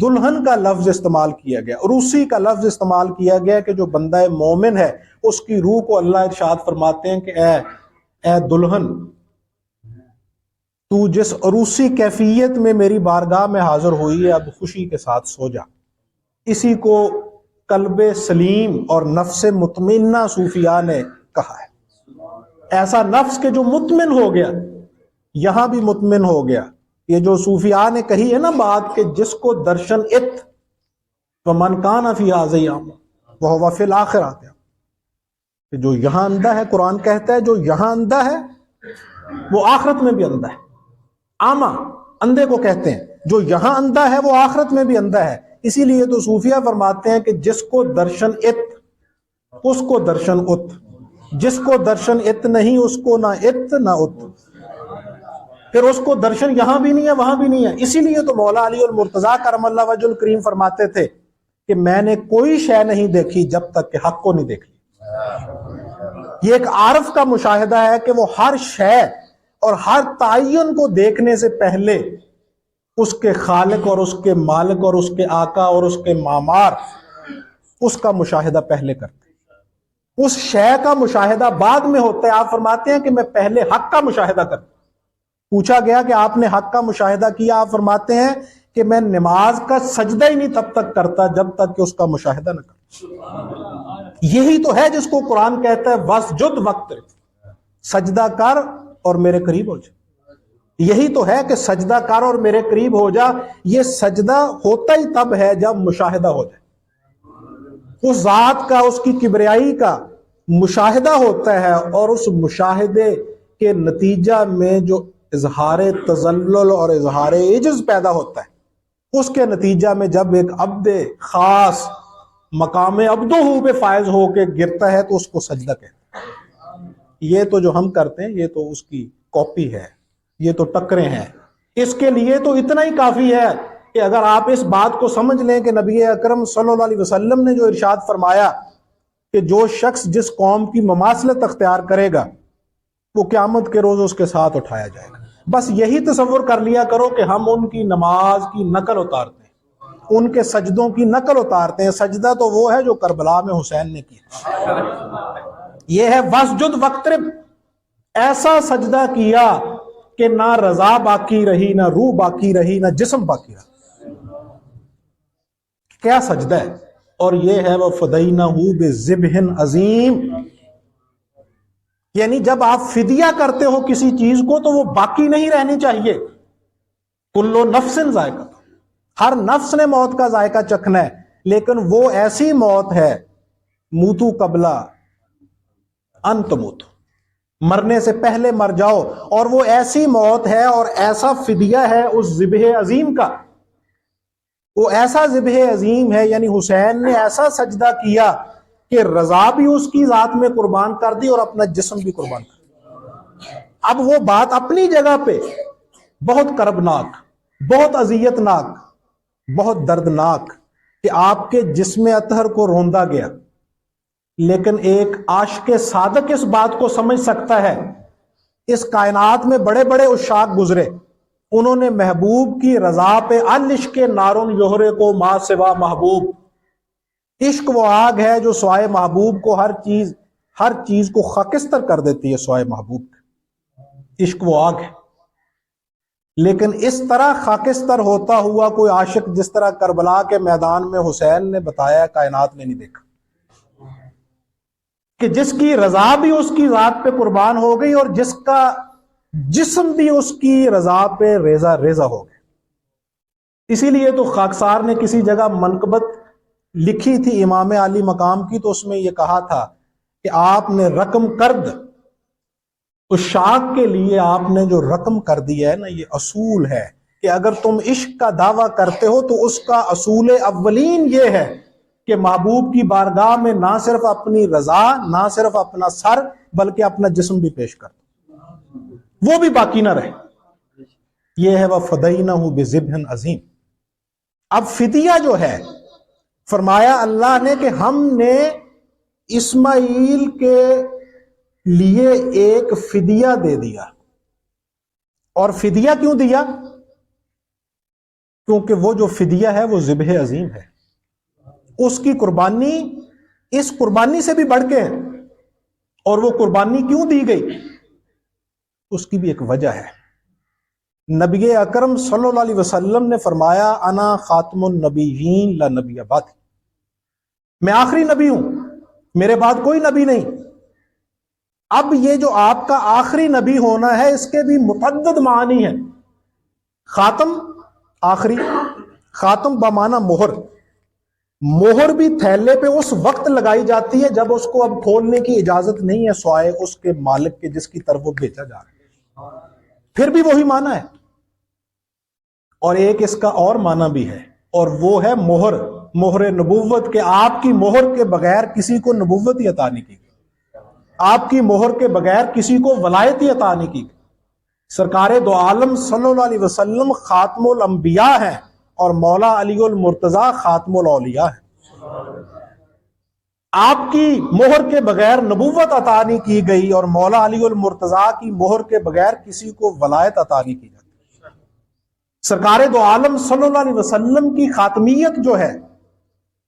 دلہن کا لفظ استعمال کیا گیا، عروسی کا لفظ استعمال کیا گیا کہ جو بندہ مومن ہے اس کی روح کو اللہ ارشاد فرماتے ہیں کہ اے دلہن، تو جس عروسی کیفیت میں میری بارگاہ میں حاضر ہوئی ہے اب خوشی کے ساتھ سو جا۔ اسی کو قلب سلیم اور نفس مطمئنہ صوفیاء نے کہا ہے۔ ایسا نفس کہ جو مطمئن ہو گیا، یہاں بھی مطمئن ہو گیا۔ یہ جو صوفیاء نے کہی ہے نا بات کہ جس کو درشن ات ومن کان فی ھذا اعمی وہو فی الآخرہ، کہ جو یہاں اندھا ہے، قرآن کہتا ہے جو یہاں اندھا ہے وہ آخرت میں بھی اندھا ہے۔ آما اندھے کو کہتے ہیں، جو یہاں اندھا ہے وہ آخرت میں بھی اندھا ہے۔ اسی لیے تو صوفیہ فرماتے ہیں کہ جس کو درشن ات اس کو درشن ات، جس کو درشن ات نہیں اس کو نہ ات نہ ات، پھر اس کو درشن یہاں بھی نہیں ہے وہاں بھی نہیں ہے۔ اسی لیے تو مولا علی المرتضیٰ کرم اللہ وجہ الکریم فرماتے تھے کہ میں نے کوئی شے نہیں دیکھی جب تک کہ حق کو نہیں دیکھ لی۔ یہ ایک عارف کا مشاہدہ ہے کہ وہ ہر شے اور ہر تعین کو دیکھنے سے پہلے اس کے خالق اور اس کے مالک اور اس کے آقا اور اس کے معمار، اس کا مشاہدہ پہلے کرتے، اس شے کا مشاہدہ بعد میں ہوتا ہے۔ آپ فرماتے ہیں کہ میں پہلے حق کا مشاہدہ کرتا۔ پوچھا گیا کہ آپ نے حق کا مشاہدہ کیا، آپ فرماتے ہیں کہ میں نماز کا سجدہ ہی نہیں تب تک کرتا جب تک کہ اس کا مشاہدہ نہ کرتا۔ یہی تو ہے جس کو قرآن کہتا ہے وَاسْجُدْ وَاقْتَرِب، سجدہ کر اور میرے قریب ہو جا۔ یہی تو ہے کہ سجدہ کر اور میرے قریب ہو جا۔ یہ سجدہ ہوتا ہی تب ہے جب مشاہدہ ہو جائے، اس ذات کا، اس کی کبریائی کا مشاہدہ ہوتا ہے، اور اس مشاہدے کے نتیجہ میں جو اظہار تذلل اور اظہار عجز پیدا ہوتا ہے، اس کے نتیجہ میں جب ایک عبد خاص مقام عبدہ پہ فائز ہو کے گرتا ہے تو اس کو سجدہ کہتے ہیں۔ یہ تو جو ہم کرتے ہیں یہ تو اس کی کاپی ہے، یہ تو ٹکرے ہیں۔ اس کے لیے تو اتنا ہی کافی ہے کہ اگر آپ اس بات کو سمجھ لیں کہ نبی اکرم صلی اللہ علیہ وسلم نے جو ارشاد فرمایا کہ جو شخص جس قوم کی مماثلت اختیار کرے گا وہ قیامت کے روز اس کے ساتھ اٹھایا جائے گا، بس یہی تصور کر لیا کرو کہ ہم ان کی نماز کی نقل اتارتے ہیں، ان کے سجدوں کی نقل اتارتے ہیں۔ سجدہ تو وہ ہے جو کربلا میں حسین نے کیا، یہ ہے وسجد وقترب، ایسا سجدہ کیا کہ نہ رضا باقی رہی، نہ روح باقی رہی، نہ جسم باقی رہا۔ کیا سجدہ ہے! اور یہ ہے وَفَدَيْنَهُ بِذِبْحٍ عَظِيمٍ، یعنی جب آپ فدیہ کرتے ہو کسی چیز کو تو وہ باقی نہیں رہنی چاہیے۔ کلو نفس ذائقہ، ہر نفس نے موت کا ذائقہ چکھنا ہے، لیکن وہ ایسی موت ہے موتو قبلہ ان تموت، مرنے سے پہلے مر جاؤ، اور وہ ایسی موت ہے اور ایسا فدیہ ہے اس ذبح عظیم کا، وہ ایسا ذبح عظیم ہے، یعنی حسین نے ایسا سجدہ کیا کہ رضا بھی اس کی ذات میں قربان کر دی اور اپنا جسم بھی قربان کر دی۔ اب وہ بات اپنی جگہ پہ بہت کربناک، بہت اذیتناک، بہت دردناک کہ آپ کے جسم اطہر کو روندا گیا، لیکن ایک عاشق صادق اس بات کو سمجھ سکتا ہے۔ اس کائنات میں بڑے بڑے عشاق گزرے، انہوں نے محبوب کی رضا پہ العشق نارن یہرے کو ما سوا محبوب، عشق وہ آگ ہے جو سوائے محبوب کو ہر چیز کو خاکستر کر دیتی ہے، سوائے محبوب کے عشق وہ آگ ہے۔ لیکن اس طرح خاکستر ہوتا ہوا کوئی عاشق جس طرح کربلا کے میدان میں حسین نے بتایا کائنات نے نہیں دیکھا، کہ جس کی رضا بھی اس کی ذات پہ قربان ہو گئی اور جس کا جسم بھی اس کی رضا پہ ریزہ ریزہ ہو گیا۔ اسی لیے تو خاکسار نے کسی جگہ منقبت لکھی تھی امام علی مقام کی، تو اس میں یہ کہا تھا کہ آپ نے رقم کرد، عشاق کے لیے آپ نے جو رقم کر دیا ہے نا، یہ اصول ہے کہ اگر تم عشق کا دعویٰ کرتے ہو تو اس کا اصول اولین یہ ہے کہ محبوب کی بارگاہ میں نہ صرف اپنی رضا، نہ صرف اپنا سر، بلکہ اپنا جسم بھی پیش کر دو، وہ بھی باقی نہ رہے۔ یہ ہے وَفَدَيْنَهُ بِذِبْحٍ عَظِيمٍ۔ اب فدیہ جو ہے، فرمایا اللہ نے کہ ہم نے اسماعیل کے لیے ایک فدیہ دے دیا۔ اور فدیہ کیوں دیا؟ کیونکہ وہ جو فدیہ ہے وہ ذبح عظیم ہے، اس کی قربانی اس قربانی سے بھی بڑھ کے ہے۔ اور وہ قربانی کیوں دی گئی؟ اس کی بھی ایک وجہ ہے۔ نبی اکرم صلی اللہ علیہ وسلم نے فرمایا انا خاتم النبیین لا نبی بعدی، میں آخری نبی ہوں، میرے بعد کوئی نبی نہیں۔ اب یہ جو آپ کا آخری نبی ہونا ہے اس کے بھی متعدد معنی ہیں۔ خاتم آخری، خاتم بمعنی مہر، مہر بھی تھیلے پہ اس وقت لگائی جاتی ہے جب اس کو اب کھولنے کی اجازت نہیں ہے سوائے اس کے مالک کے جس کی طرف وہ بھیجا جا رہا ہے، پھر بھی وہی معنی ہے۔ اور ایک اس کا اور معنی بھی ہے، اور وہ ہے مہر، مہر نبوت، کہ آپ کی مہر کے بغیر کسی کو نبوت ہی عطا نہیں کی، آپ کی مہر کے بغیر کسی کو ولایت ہی عطا نہیں کی۔ سرکار دو عالم صلی اللہ علیہ وسلم خاتم الانبیاء ہیں اور مولا علی المرتضی خاتم الاولیاء ہیں۔ آپ کی مہر کے بغیر نبوت عطا نہیں کی گئی اور مولا علی المرتضی کی مہر کے بغیر کسی کو ولایت عطا نہیں کی جاتی۔ سرکار دو عالم صلی اللہ علیہ وسلم کی خاتمیت جو ہے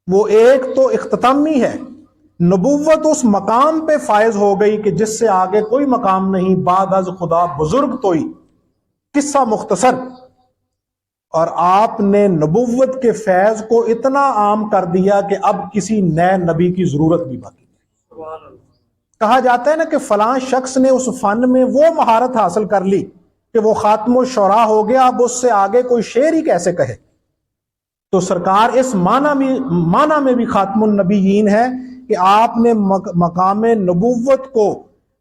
وہ ایک تو اختتامی ہے، نبوت اس مقام پہ فائز ہو گئی کہ جس سے آگے کوئی مقام نہیں، بعد از خدا بزرگ توئی، قصہ مختصر۔ اور آپ نے نبوت کے فیض کو اتنا عام کر دیا کہ اب کسی نئے نبی کی ضرورت بھی باقی نہیں۔ کہا جاتا ہے نا کہ فلاں شخص نے اس فن میں وہ مہارت حاصل کر لی کہ وہ خاتم الشعراء ہو گیا، اب اس سے آگے کوئی شعر ہی کیسے کہے۔ تو سرکار اس معنی میں بھی خاتم النبیین ہے کہ آپ نے مقام نبوت کو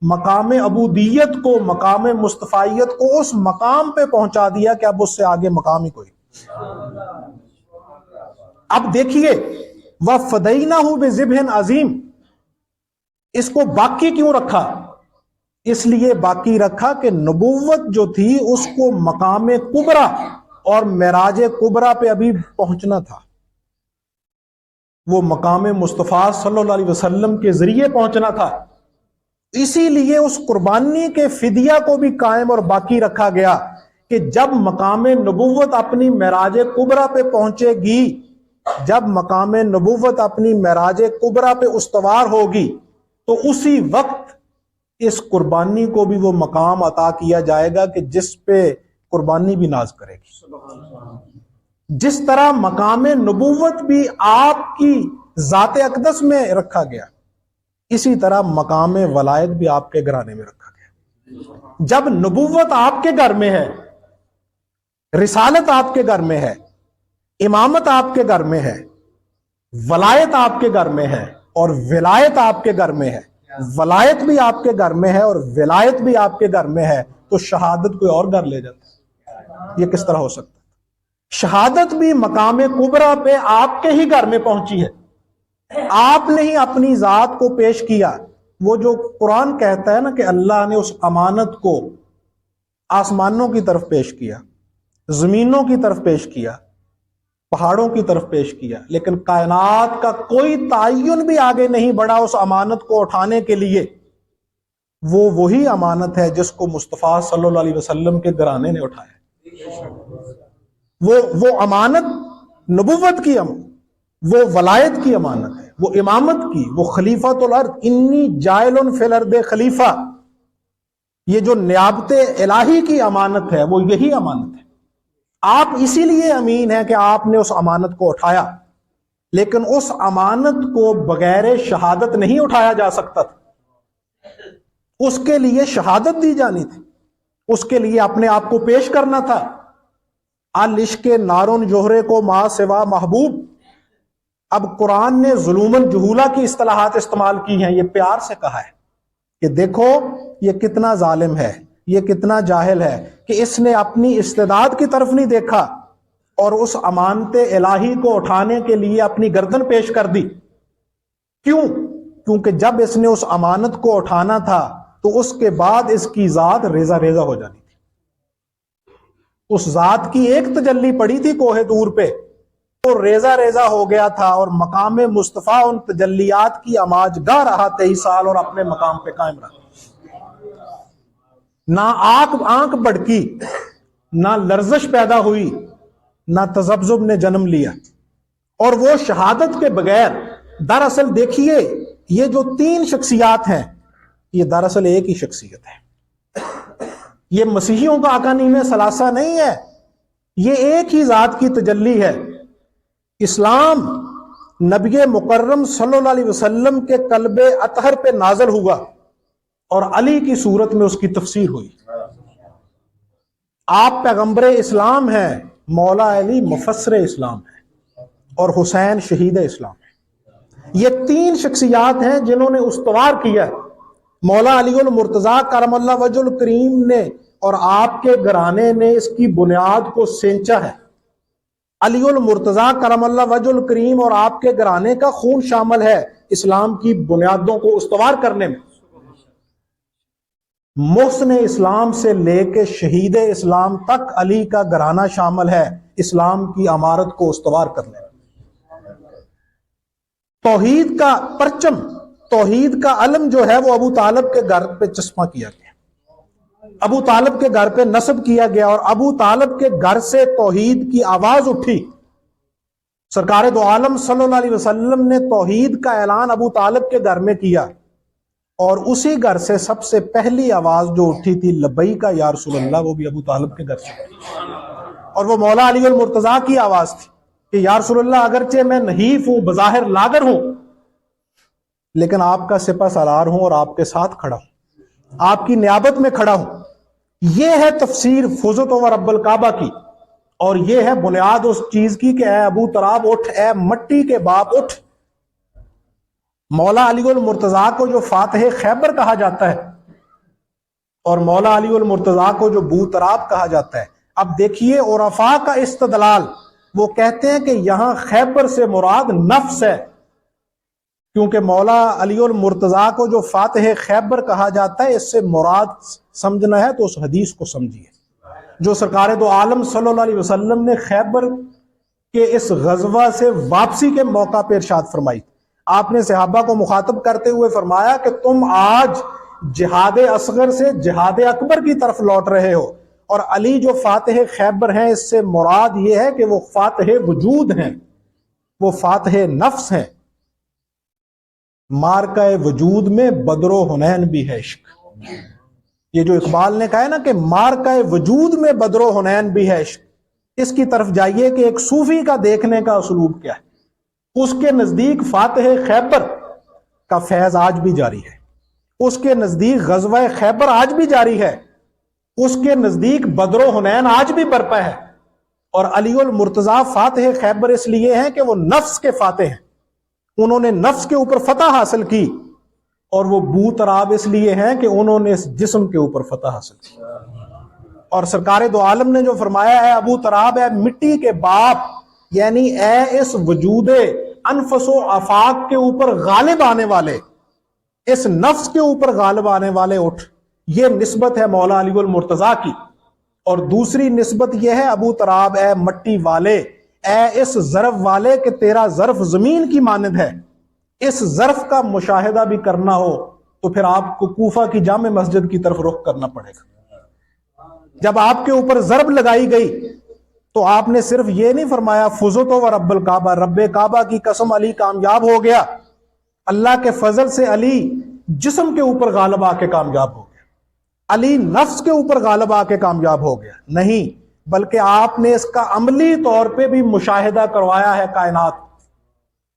مقام عبودیت کو، مقام مصطفیت کو اس مقام پہ پہنچا دیا کہ اب اس سے آگے مقام ہی کوئی۔ اب دیکھیے وَفَدَيْنَاهُ بِذِبْحٍ عَظِيمٍ، اس کو باقی کیوں رکھا؟ اس لیے باقی رکھا کہ نبوت جو تھی اس کو مقام کبریٰ اور معراج کبریٰ پہ ابھی پہنچنا تھا، وہ مقام مصطفیٰ صلی اللہ علیہ وسلم کے ذریعے پہنچنا تھا۔ اسی لیے اس قربانی کے فدیہ کو بھی قائم اور باقی رکھا گیا کہ جب مقام نبوت اپنی معراج کبریٰ پہ پہنچے گی، جب مقام نبوت اپنی معراج کبریٰ پہ استوار ہوگی تو اسی وقت اس قربانی کو بھی وہ مقام عطا کیا جائے گا کہ جس پہ قربانی بھی ناز کرے گی۔ جس طرح مقام نبوت بھی آپ کی ذات اقدس میں رکھا گیا، اسی طرح مقام ولایت بھی آپ کے گھرانے میں رکھا گیا۔ جب نبوت آپ کے گھر میں ہے، رسالت آپ کے گھر میں ہے، امامت آپ کے گھر میں ہے، ولایت آپ کے گھر میں ہے اور ولایت آپ کے گھر میں ہے، ولایت بھی آپ کے گھر میں ہے اور ولایت بھی آپ کے گھر میں ہے، تو شہادت کوئی اور گھر لے جاتا ہے؟ یہ کس طرح ہو سکتا ہے؟ شہادت بھی مقام کبریٰ پہ آپ کے ہی گھر میں پہنچی ہے، آپ نے ہی اپنی ذات کو پیش کیا۔ وہ جو قرآن کہتا ہے نا کہ اللہ نے اس امانت کو آسمانوں کی طرف پیش کیا، زمینوں کی طرف پیش کیا، پہاڑوں کی طرف پیش کیا، لیکن کائنات کا کوئی تعین بھی آگے نہیں بڑھا اس امانت کو اٹھانے کے لیے۔ وہ وہی امانت ہے جس کو مصطفیٰ صلی اللہ علیہ وسلم کے گھرانے نے اٹھایا۔ وہ امانت نبوت کی، وہ ولایت کی امانت ہے، وہ امامت کی، وہ خلیفۃ الارض، انی جائل فی الارض خلیفہ، یہ جو نیابت الہی کی امانت ہے وہ یہی امانت ہے۔ آپ اسی لیے امین ہیں کہ آپ نے اس امانت کو اٹھایا، لیکن اس امانت کو بغیر شہادت نہیں اٹھایا جا سکتا تھا۔ اس کے لیے شہادت دی جانی تھی، اس کے لیے اپنے آپ کو پیش کرنا تھا۔ العشق نارن جوہرے کو ما سوا محبوب، اب قرآن نے ظلوماً جہولا کی اصطلاحات استعمال کی ہیں، یہ پیار سے کہا ہے کہ دیکھو یہ کتنا ظالم ہے، یہ کتنا جاہل ہے کہ اس نے اپنی استعداد کی طرف نہیں دیکھا اور اس امانت الہی کو اٹھانے کے لیے اپنی گردن پیش کر دی۔ کیوں؟ کیونکہ جب اس نے اس امانت کو اٹھانا تھا تو اس کے بعد اس کی ذات ریزہ ریزہ ہو جانی تھی۔ اس ذات کی ایک تجلی پڑی تھی کوہ طور پہ، وہ ریزہ ریزہ ہو گیا تھا، اور مقام مصطفیٰ ان تجلیات کی آماج گاہ رہا 23 سال اور اپنے مقام پہ قائم رہا۔ نہ آنکھ بڑکی، نہ لرزش پیدا ہوئی، نہ تذبذب نے جنم لیا، اور وہ شہادت کے بغیر، دراصل دیکھیے یہ جو 3 شخصیات ہیں یہ دراصل ایک ہی شخصیت ہے۔ یہ مسیحیوں کا اکانیم ثلاثہ نہیں ہے، یہ ایک ہی ذات کی تجلی ہے۔ اسلام نبی مکرم صلی اللہ علیہ وسلم کے قلب اطہر پہ نازل ہوا اور علی کی صورت میں اس کی تفسیر ہوئی۔ آپ پیغمبر اسلام ہیں، مولا علی مفسر اسلام ہے اور حسین شہید اسلام ہے۔ یہ 3 شخصیات ہیں جنہوں نے استوار کیا ہے۔ مولا علی المرتضیٰ کرم اللہ وجہ الکریم نے اور آپ کے گھرانے نے اس کی بنیاد کو سینچا ہے۔ علی المرتضیٰ کرم اللہ وجہ الکریم اور آپ کے گھرانے کا خون شامل ہے اسلام کی بنیادوں کو استوار کرنے میں۔ محسن اسلام سے لے کے شہید اسلام تک علی کا گھرانہ شامل ہے اسلام کی عمارت کو استوار کرنے میں۔ توحید کا پرچم، توحید کا علم جو ہے وہ ابو طالب کے گھر پہ چسپاں کیا گیا، ابو طالب کے گھر پہ نصب کیا گیا، اور ابو طالب کے گھر سے توحید کی آواز اٹھی۔ سرکار دو عالم صلی اللہ علیہ وسلم نے توحید کا اعلان ابو طالب کے گھر میں کیا، اور اسی گھر سے سب سے پہلی آواز جو اٹھی تھی لبیک یا رسول اللہ، وہ بھی ابو طالب کے گھر سے اٹھی، اور وہ مولا علی المرتضیٰ کی آواز تھی کہ یا رسول اللہ اگرچہ میں نحیف ہوں، بظاہر لاغر ہوں، لیکن آپ کا سپہ سالار ہوں اور آپ کے ساتھ کھڑا ہوں، آپ کی نیابت میں کھڑا ہوں۔ یہ ہے تفسیر فزت و رب الکعبہ کی، اور یہ ہے بنیاد اس چیز کی کہ اے ابو تراب اٹھ، اے مٹی کے باپ اٹھ۔ مولا علی المرتضیٰ کو جو فاتح خیبر کہا جاتا ہے، اور مولا علی المرتضیٰ کو جو بوتراب کہا جاتا ہے، اب دیکھیے عرفاء کا استدلال، وہ کہتے ہیں کہ یہاں خیبر سے مراد نفس ہے، کیونکہ مولا علی المرتضیٰ کو جو فاتح خیبر کہا جاتا ہے، اس سے مراد سمجھنا ہے تو اس حدیث کو سمجھیے جو سرکار دو عالم صلی اللہ علیہ وسلم نے خیبر کے اس غزوہ سے واپسی کے موقع پہ ارشاد فرمائی۔ آپ نے صحابہ کو مخاطب کرتے ہوئے فرمایا کہ تم آج جہاد اصغر سے جہاد اکبر کی طرف لوٹ رہے ہو، اور علی جو فاتح خیبر ہیں اس سے مراد یہ ہے کہ وہ فاتح وجود ہیں، وہ فاتح نفس ہیں۔ مارکہ وجود میں بدر و حنین بھی ہے عشق، یہ جو اقبال نے کہا ہے نا کہ مارکہ وجود میں بدر و حنین بھی ہے عشق، اس کی طرف جائیے کہ ایک صوفی کا دیکھنے کا اسلوب کیا ہے۔ اس کے نزدیک فاتح خیبر کا فیض آج بھی جاری ہے، اس کے نزدیک غزوہ خیبر آج بھی جاری ہے، اس کے نزدیک بدر و حنین آج بھی برپا ہے۔ اور علی المرتضیٰ فاتح خیبر اس لیے ہیں کہ وہ نفس کے فاتح ہیں، انہوں نے نفس کے اوپر فتح حاصل کی، اور وہ بوتراب اس لیے ہیں کہ انہوں نے اس جسم کے اوپر فتح حاصل کی۔ اور سرکار دو عالم نے جو فرمایا ہے ابو تراب ہے مٹی کے باپ، یعنی اے اس وجود انفس و آفاق کے اوپر غالب آنے والے، اس نفس کے اوپر غالب آنے والے اٹھ، یہ نسبت ہے مولا علی المرتضیٰ کی۔ اور دوسری نسبت یہ ہے ابو تراب اے مٹی والے، اے اس ظرف والے کہ تیرا ظرف زمین کی مانند ہے، اس ظرف کا مشاہدہ بھی کرنا ہو تو پھر آپ کو کوفہ کی جامع مسجد کی طرف رخ کرنا پڑے گا۔ جب آپ کے اوپر ضرب لگائی گئی تو آپ نے صرف یہ نہیں فرمایا فزت و رب الکعبہ، رب کعبہ کی قسم علی کامیاب ہو گیا، اللہ کے فضل سے علی جسم کے اوپر غالب آ کے کامیاب ہو گیا، علی نفس کے اوپر غالب آ کے کامیاب ہو گیا، نہیں، بلکہ آپ نے اس کا عملی طور پہ بھی مشاہدہ کروایا ہے کائنات۔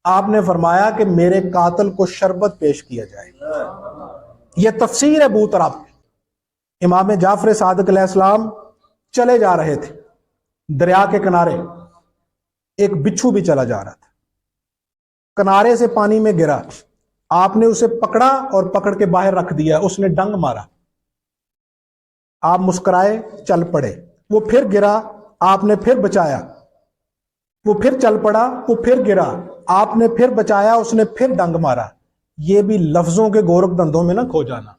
آپ نے فرمایا کہ میرے قاتل کو شربت پیش کیا جائے، یہ تفسیر ہے بوتراب۔ امام جعفر صادق علیہ السلام چلے جا رہے تھے دریا کے کنارے، ایک بچھو بھی چلا جا رہا تھا، کنارے سے پانی میں گرا، آپ نے اسے پکڑا اور پکڑ کے باہر رکھ دیا، اس نے ڈنگ مارا، آپ مسکرائے، چل پڑے، وہ پھر گرا، آپ نے پھر بچایا، وہ پھر چل پڑا، وہ پھر گرا، آپ نے پھر بچایا، اس نے پھر ڈنگ مارا۔ یہ بھی لفظوں کے گورکھ دندوں میں نہ کھو جانا،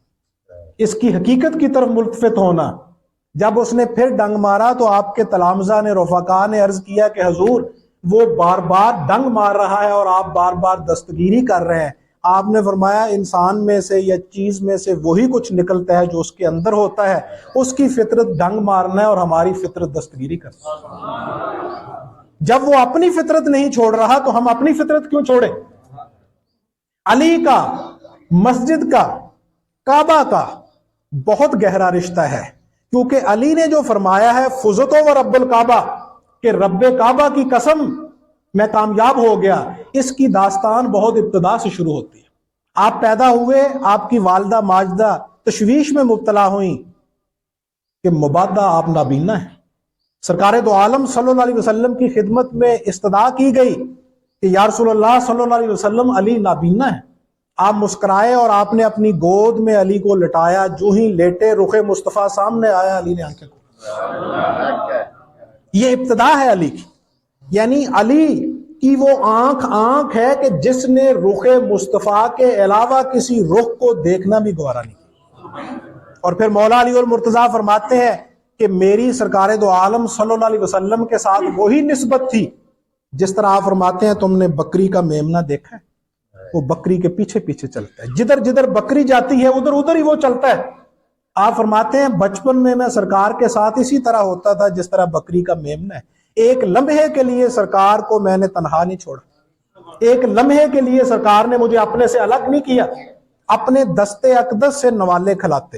اس کی حقیقت کی طرف ملتفت ہونا۔ جب اس نے پھر ڈنگ مارا تو آپ کے تلامذہ نے، رفقا نے عرض کیا کہ حضور وہ بار بار ڈنگ مار رہا ہے اور آپ بار بار دستگیری کر رہے ہیں۔ آپ نے فرمایا انسان میں سے یا چیز میں سے وہی کچھ نکلتا ہے جو اس کے اندر ہوتا ہے، اس کی فطرت ڈنگ مارنا ہے اور ہماری فطرت دستگیری کرنا ہے۔ جب وہ اپنی فطرت نہیں چھوڑ رہا تو ہم اپنی فطرت کیوں چھوڑیں؟ علی کا، مسجد کا، کعبہ کا بہت گہرا رشتہ ہے، کیونکہ علی نے جو فرمایا ہے فزت و رب الکعبہ کہ رب کعبہ کی قسم میں کامیاب ہو گیا، اس کی داستان بہت ابتدا سے شروع ہوتی ہے۔ آپ پیدا ہوئے، آپ کی والدہ ماجدہ تشویش میں مبتلا ہوئیں کہ مبادہ آپ نابینا ہیں۔ سرکار دو عالم صلی اللہ علیہ وسلم کی خدمت میں استدعا کی گئی کہ یا رسول اللہ صلی اللہ علیہ وسلم علی نابینا ہے۔ آپ مسکرائے اور آپ نے اپنی گود میں علی کو لٹایا، جو ہی لیٹے رخ مصطفیٰ سامنے آیا، علی نے آنکھیں کھولی۔ یہ ابتدا ہے علی کی، یعنی علی کی وہ آنکھ ہے کہ جس نے رخ مصطفیٰ کے علاوہ کسی رخ کو دیکھنا بھی گوارا نہیں کیا۔ اور پھر مولا علی المرتضیٰ فرماتے ہیں کہ میری سرکار دو عالم صلی اللہ علیہ وسلم کے ساتھ وہی نسبت تھی جس طرح آپ فرماتے ہیں تم نے بکری کا میمنہ دیکھا ہے، وہ بکری کے پیچھے پیچھے چلتا ہے، جدھر جدھر بکری جاتی ہے ادھر ادھر ہی وہ چلتا ہے۔ آپ فرماتے ہیں بچپن میں سرکار کے ساتھ اسی طرح ہوتا تھا جس طرح بکری کا میمنہ ہے، ایک لمحے کے لیے سرکار کو میں نے تنہا نہیں چھوڑا، ایک لمحے کے لیے سرکار نے مجھے اپنے سے الگ نہیں کیا، اپنے دست اقدس سے نوالے کھلاتے،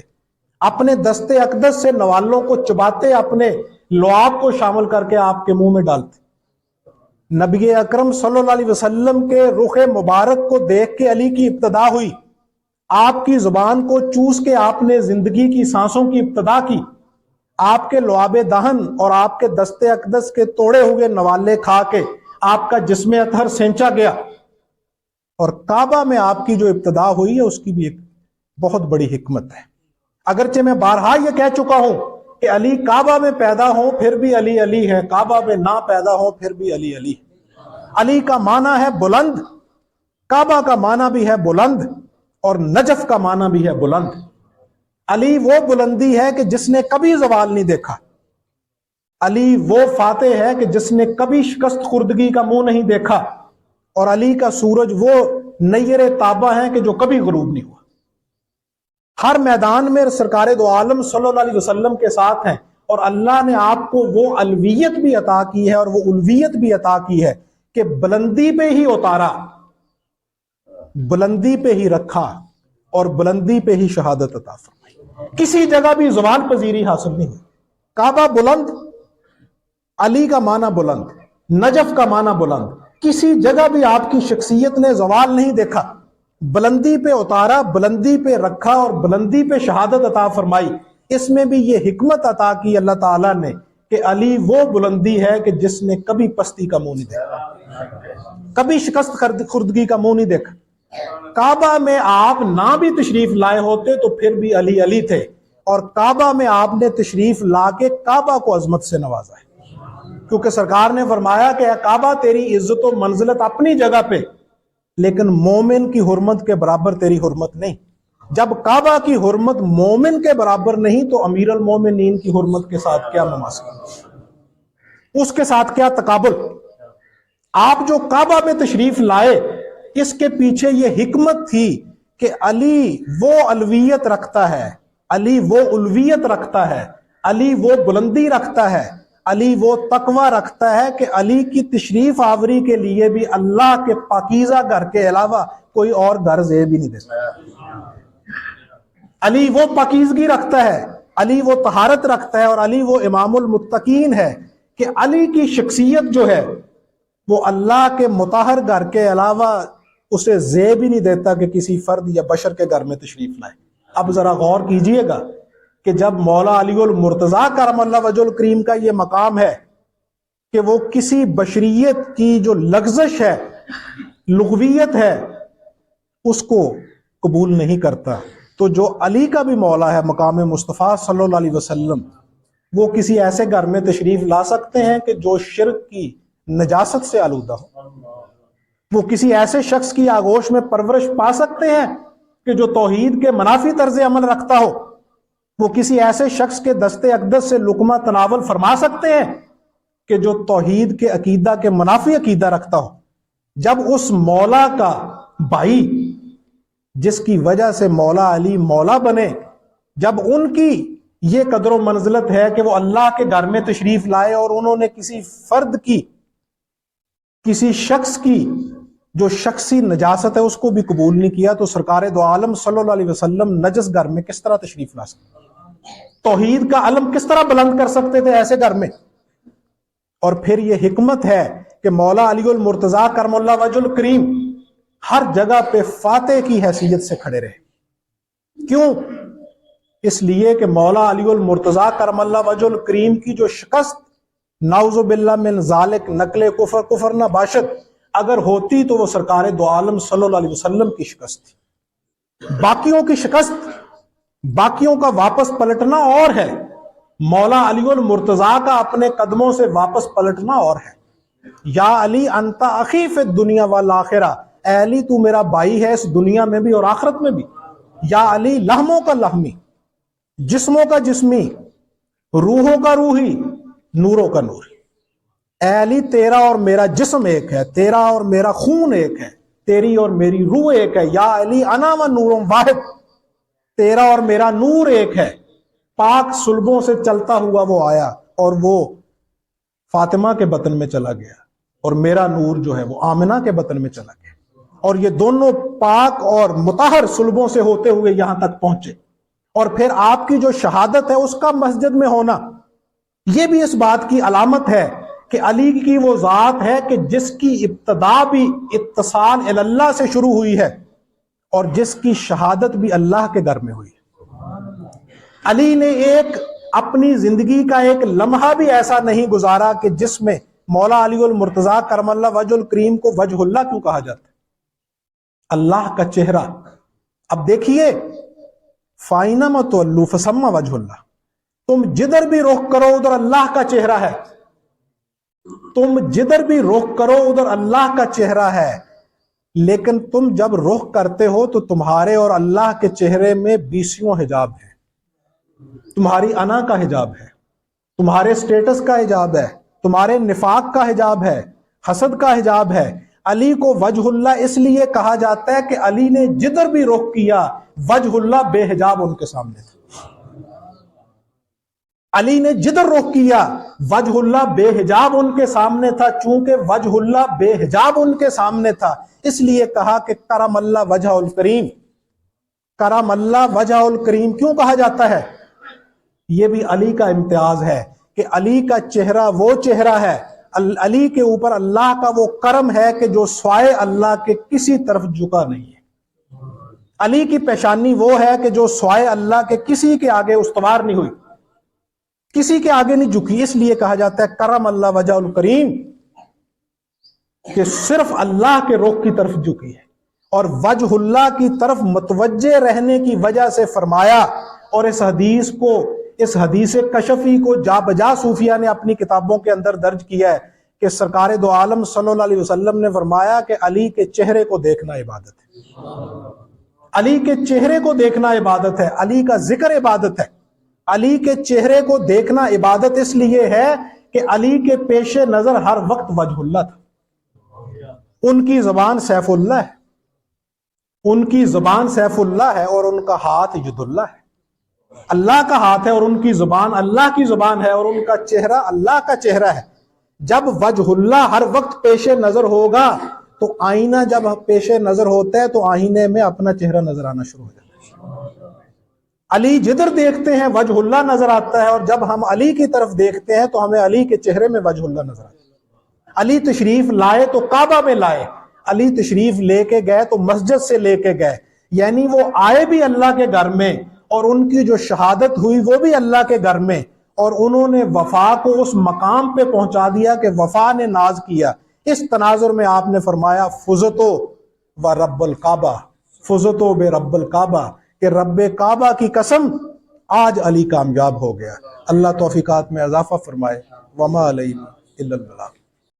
اپنے دست اقدس سے نوالوں کو چباتے، اپنے لعاب کو شامل کر کے آپ کے منہ میں ڈالتے۔ نبی اکرم صلی اللہ علیہ وسلم کے رخ مبارک کو دیکھ کے علی کی ابتدا ہوئی، آپ کی زبان کو چوس کے آپ نے زندگی کی سانسوں کی ابتدا کی، آپ کے لعاب دہن اور آپ کے دست اقدس کے توڑے ہوئے نوالے کھا کے آپ کا جسم اطہر سینچا گیا۔ اور کعبہ میں آپ کی جو ابتدا ہوئی ہے اس کی بھی ایک بہت بڑی حکمت ہے۔ اگرچہ میں بارہا یہ کہہ چکا ہوں کہ علی کعبہ میں پیدا ہوں پھر بھی علی علی ہے، کعبہ میں نہ پیدا ہوں پھر بھی علی علی ہے۔ علی کا معنی ہے بلند، کعبہ کا معنی بھی ہے بلند، اور نجف کا معنی بھی ہے بلند۔ علی وہ بلندی ہے کہ جس نے کبھی زوال نہیں دیکھا، علی وہ فاتح ہے کہ جس نے کبھی شکست خوردگی کا منہ نہیں دیکھا، اور علی کا سورج وہ نیر تابہ ہے کہ جو کبھی غروب نہیں ہوا۔ ہر میدان میں سرکار دو عالم صلی اللہ علیہ وسلم کے ساتھ ہیں، اور اللہ نے آپ کو وہ الویت بھی عطا کی ہے اور وہ الویت بھی عطا کی ہے کہ بلندی پہ ہی اتارا، بلندی پہ ہی رکھا، اور بلندی پہ ہی شہادت عطا فرمائی۔ کسی جگہ بھی زوال پذیری حاصل نہیں ہوئی۔ کعبہ بلند، علی کا معنی بلند، نجف کا معنی بلند، کسی جگہ بھی آپ کی شخصیت نے زوال نہیں دیکھا، بلندی پہ اتارا، بلندی پہ رکھا، اور بلندی پہ شہادت عطا فرمائی۔ اس میں بھی یہ حکمت عطا کی اللہ تعالیٰ نے کہ علی وہ بلندی ہے کہ جس نے کبھی پستی کا منہ نہیں دیکھا، کبھی شکست خوردگی کا منہ نہیں دیکھا۔ کعبہ میں آپ نہ بھی تشریف لائے ہوتے تو پھر بھی علی علی تھے، اور کعبہ میں آپ نے تشریف لا کے کعبہ کو عظمت سے نوازا ہے، کیونکہ سرکار نے فرمایا کہ اے کعبہ تیری عزت و منزلت اپنی جگہ پہ، لیکن مومن کی حرمت کے برابر تیری حرمت نہیں۔ جب کعبہ کی حرمت مومن کے برابر نہیں تو امیر المومنین کی حرمت کے ساتھ کیا مماثلت، اس کے ساتھ کیا تقابل۔ آپ جو کعبہ میں تشریف لائے، اس کے پیچھے یہ حکمت تھی کہ علی وہ الویت رکھتا ہے، علی وہ الویت رکھتا ہے، علی وہ بلندی رکھتا ہے، علی وہ تقوی رکھتا ہے کہ علی کی تشریف آوری کے لیے بھی اللہ کے پاکیزہ گھر کے علاوہ کوئی اور گھر زیب ہی نہیں دے سکتا۔ علی وہ پاکیزگی رکھتا ہے، علی وہ طہارت رکھتا ہے، اور علی وہ امام المتقین ہے کہ علی کی شخصیت جو ہے وہ اللہ کے مطہر گھر کے علاوہ اسے زیب ہی نہیں دیتا کہ کسی فرد یا بشر کے گھر میں تشریف لائے۔ اب ذرا غور کیجئے گا کہ جب مولا علی المرتضیٰ کرم اللہ وجہ الکریم کا یہ مقام ہے کہ وہ کسی بشریت کی جو لغزش ہے، لغویت ہے، اس کو قبول نہیں کرتا، تو جو علی کا بھی مولا ہے مقام مصطفیٰ صلی اللہ علیہ وسلم، وہ کسی ایسے گھر میں تشریف لا سکتے ہیں کہ جو شرک کی نجاست سے آلودہ ہو، وہ کسی ایسے شخص کی آغوش میں پرورش پا سکتے ہیں کہ جو توحید کے منافی طرز عمل رکھتا ہو، وہ کسی ایسے شخص کے دستے اقدس سے لقمہ تناول فرما سکتے ہیں کہ جو توحید کے عقیدہ کے منافی عقیدہ رکھتا ہو۔ جب اس مولا کا بھائی جس کی وجہ سے مولا علی مولا بنے، جب ان کی یہ قدر و منزلت ہے کہ وہ اللہ کے گھر میں تشریف لائے اور انہوں نے کسی فرد کی، کسی شخص کی جو شخصی نجاست ہے اس کو بھی قبول نہیں کیا، تو سرکار دو عالم صلی اللہ علیہ وسلم نجس گھر میں کس طرح تشریف لا سکتے، توحید کا علم کس طرح بلند کر سکتے تھے ایسے گھر میں۔ اور پھر یہ حکمت ہے کہ مولا علی المرتضیٰ کرم اللہ وجہ الکریم ہر جگہ پہ فاتح کی حیثیت سے کھڑے رہے۔ کیوں؟ اس لیے کہ مولا علی المرتضیٰ کرم اللہ وجہ الکریم کی جو شکست نعوذ باللہ من ذالک نقل کفر نہ باشد، اگر ہوتی تو وہ سرکار دو عالم صلی اللہ علیہ وسلم کی شکست تھی۔ باقیوں کی شکست، باقیوں کا واپس پلٹنا اور ہے، مولا علی المرتضیٰ کا اپنے قدموں سے واپس پلٹنا اور ہے۔ یا علی انت اخی فی الدنیا والآخرہ، اے علی تو میرا بھائی ہے اس دنیا میں بھی اور آخرت میں بھی۔ یا علی لحموں کا لحمی، جسموں کا جسمی، روحوں کا روحی، نوروں کا نوری۔ اے علی تیرا اور میرا جسم ایک ہے، تیرا اور میرا خون ایک ہے، تیری اور میری روح ایک ہے۔ یا علی انا و نور واحد، تیرا اور میرا نور ایک ہے۔ پاک صلبوں سے چلتا ہوا وہ آیا اور وہ فاطمہ کے بطن میں چلا گیا، اور میرا نور جو ہے وہ آمنہ کے بطن میں چلا گیا، اور یہ دونوں پاک اور مطہر صلبوں سے ہوتے ہوئے یہاں تک پہنچے۔ اور پھر آپ کی جو شہادت ہے اس کا مسجد میں ہونا، یہ بھی اس بات کی علامت ہے کہ علی کی وہ ذات ہے کہ جس کی ابتدا بھی اتصال اللہ سے شروع ہوئی ہے اور جس کی شہادت بھی اللہ کے گھر میں ہوئی ہے۔ علی نے ایک اپنی زندگی کا ایک لمحہ بھی ایسا نہیں گزارا کہ جس میں مولا علی المرتضیٰ کرم اللہ وجہ الکریم کو وجہ اللہ کیوں کہا جاتا ہے؟ اللہ کا چہرہ۔ اب دیکھیے فَأَيْنَمَا تُوَلُّوا فَثَمَّ وَجْهُ اللَّهِ، تم جدھر بھی رخ کرو ادھر اللہ کا چہرہ ہے، تم جدھر بھی رخ کرو ادھر اللہ کا چہرہ ہے۔ لیکن تم جب رخ کرتے ہو تو تمہارے اور اللہ کے چہرے میں 20 حجاب ہے، تمہاری انا کا حجاب ہے، تمہارے سٹیٹس کا حجاب ہے، تمہارے نفاق کا حجاب ہے، حسد کا حجاب ہے۔ علی کو وجہ اللہ اس لیے کہا جاتا ہے کہ علی نے جدھر بھی رخ کیا وجہ اللہ بے حجاب ان کے سامنے تھا۔ علی نے جدھر رخ کیا وجہ اللہ بے حجاب ان کے سامنے تھا۔ چونکہ وجہ اللہ بے حجاب ان کے سامنے تھا اس لیے کہا کہ کرم اللہ وجہ الکریم۔ کرم اللہ وجہ الکریم کیوں کہا جاتا ہے؟ یہ بھی علی کا امتیاز ہے کہ علی کا چہرہ وہ چہرہ ہے، علی کے اوپر اللہ کا وہ کرم ہے کہ جو سوائے اللہ کے کسی طرف جھکا نہیں ہے۔ علی کی پیشانی وہ ہے کہ جو سوائے اللہ کے کسی کے آگے استوار نہیں ہوئی، کسی کے آگے نہیں جھکی۔ اس لیے کہا جاتا ہے کرم اللہ وجہ الکریم، کہ صرف اللہ کے رخ کی طرف جھکی ہے اور وجہ اللہ کی طرف متوجہ رہنے کی وجہ سے فرمایا۔ اور اس حدیث کشفی کو جا بجا صوفیہ نے اپنی کتابوں کے اندر درج کیا ہے کہ سرکار دو عالم صلی اللہ علیہ وسلم نے فرمایا کہ علی کے چہرے کو دیکھنا عبادت ہے، علی کے چہرے کو دیکھنا عبادت ہے، علی کا ذکر عبادت ہے۔ علی کے چہرے کو دیکھنا عبادت اس لیے ہے کہ علی کے پیش نظر ہر وقت وجہ اللہ تھا۔ ان کی زبان سیف اللہ ہے، ان کی زبان سیف اللہ ہے اور ان کا ہاتھ ید اللہ ہے۔ اللہ کا ہاتھ ہے اور ان کی زبان اللہ کی زبان ہے اور ان کا چہرہ اللہ کا چہرہ ہے۔ جب وجہ اللہ ہر وقت پیش نظر ہوگا تو آئینہ جب پیش نظر ہوتا ہے تو آئینے میں اپنا چہرہ نظر آنا شروع ہو جاتا ہے۔ علی جدھر دیکھتے ہیں وجہ اللہ نظر آتا ہے، اور جب ہم علی کی طرف دیکھتے ہیں تو ہمیں علی کے چہرے میں وجہ اللہ نظر آتا ہے۔ علی تشریف لائے تو کعبہ میں لائے، علی تشریف لے کے گئے تو مسجد سے لے کے گئے، یعنی وہ آئے بھی اللہ کے گھر میں اور ان کی جو شہادت ہوئی وہ بھی اللہ کے گھر میں، اور انہوں نے وفا کو اس مقام پہ پہنچا دیا کہ وفا نے ناز کیا۔ اس تناظر میں آپ نے فرمایا فزتو و رب الکعبہ، فزتو بے رب الکعبہ، کہ رب کعبہ کی قسم آج علی کامیاب ہو گیا۔ اللہ توفیقات میں اضافہ فرمائے۔ وما علینا الا البلاغ۔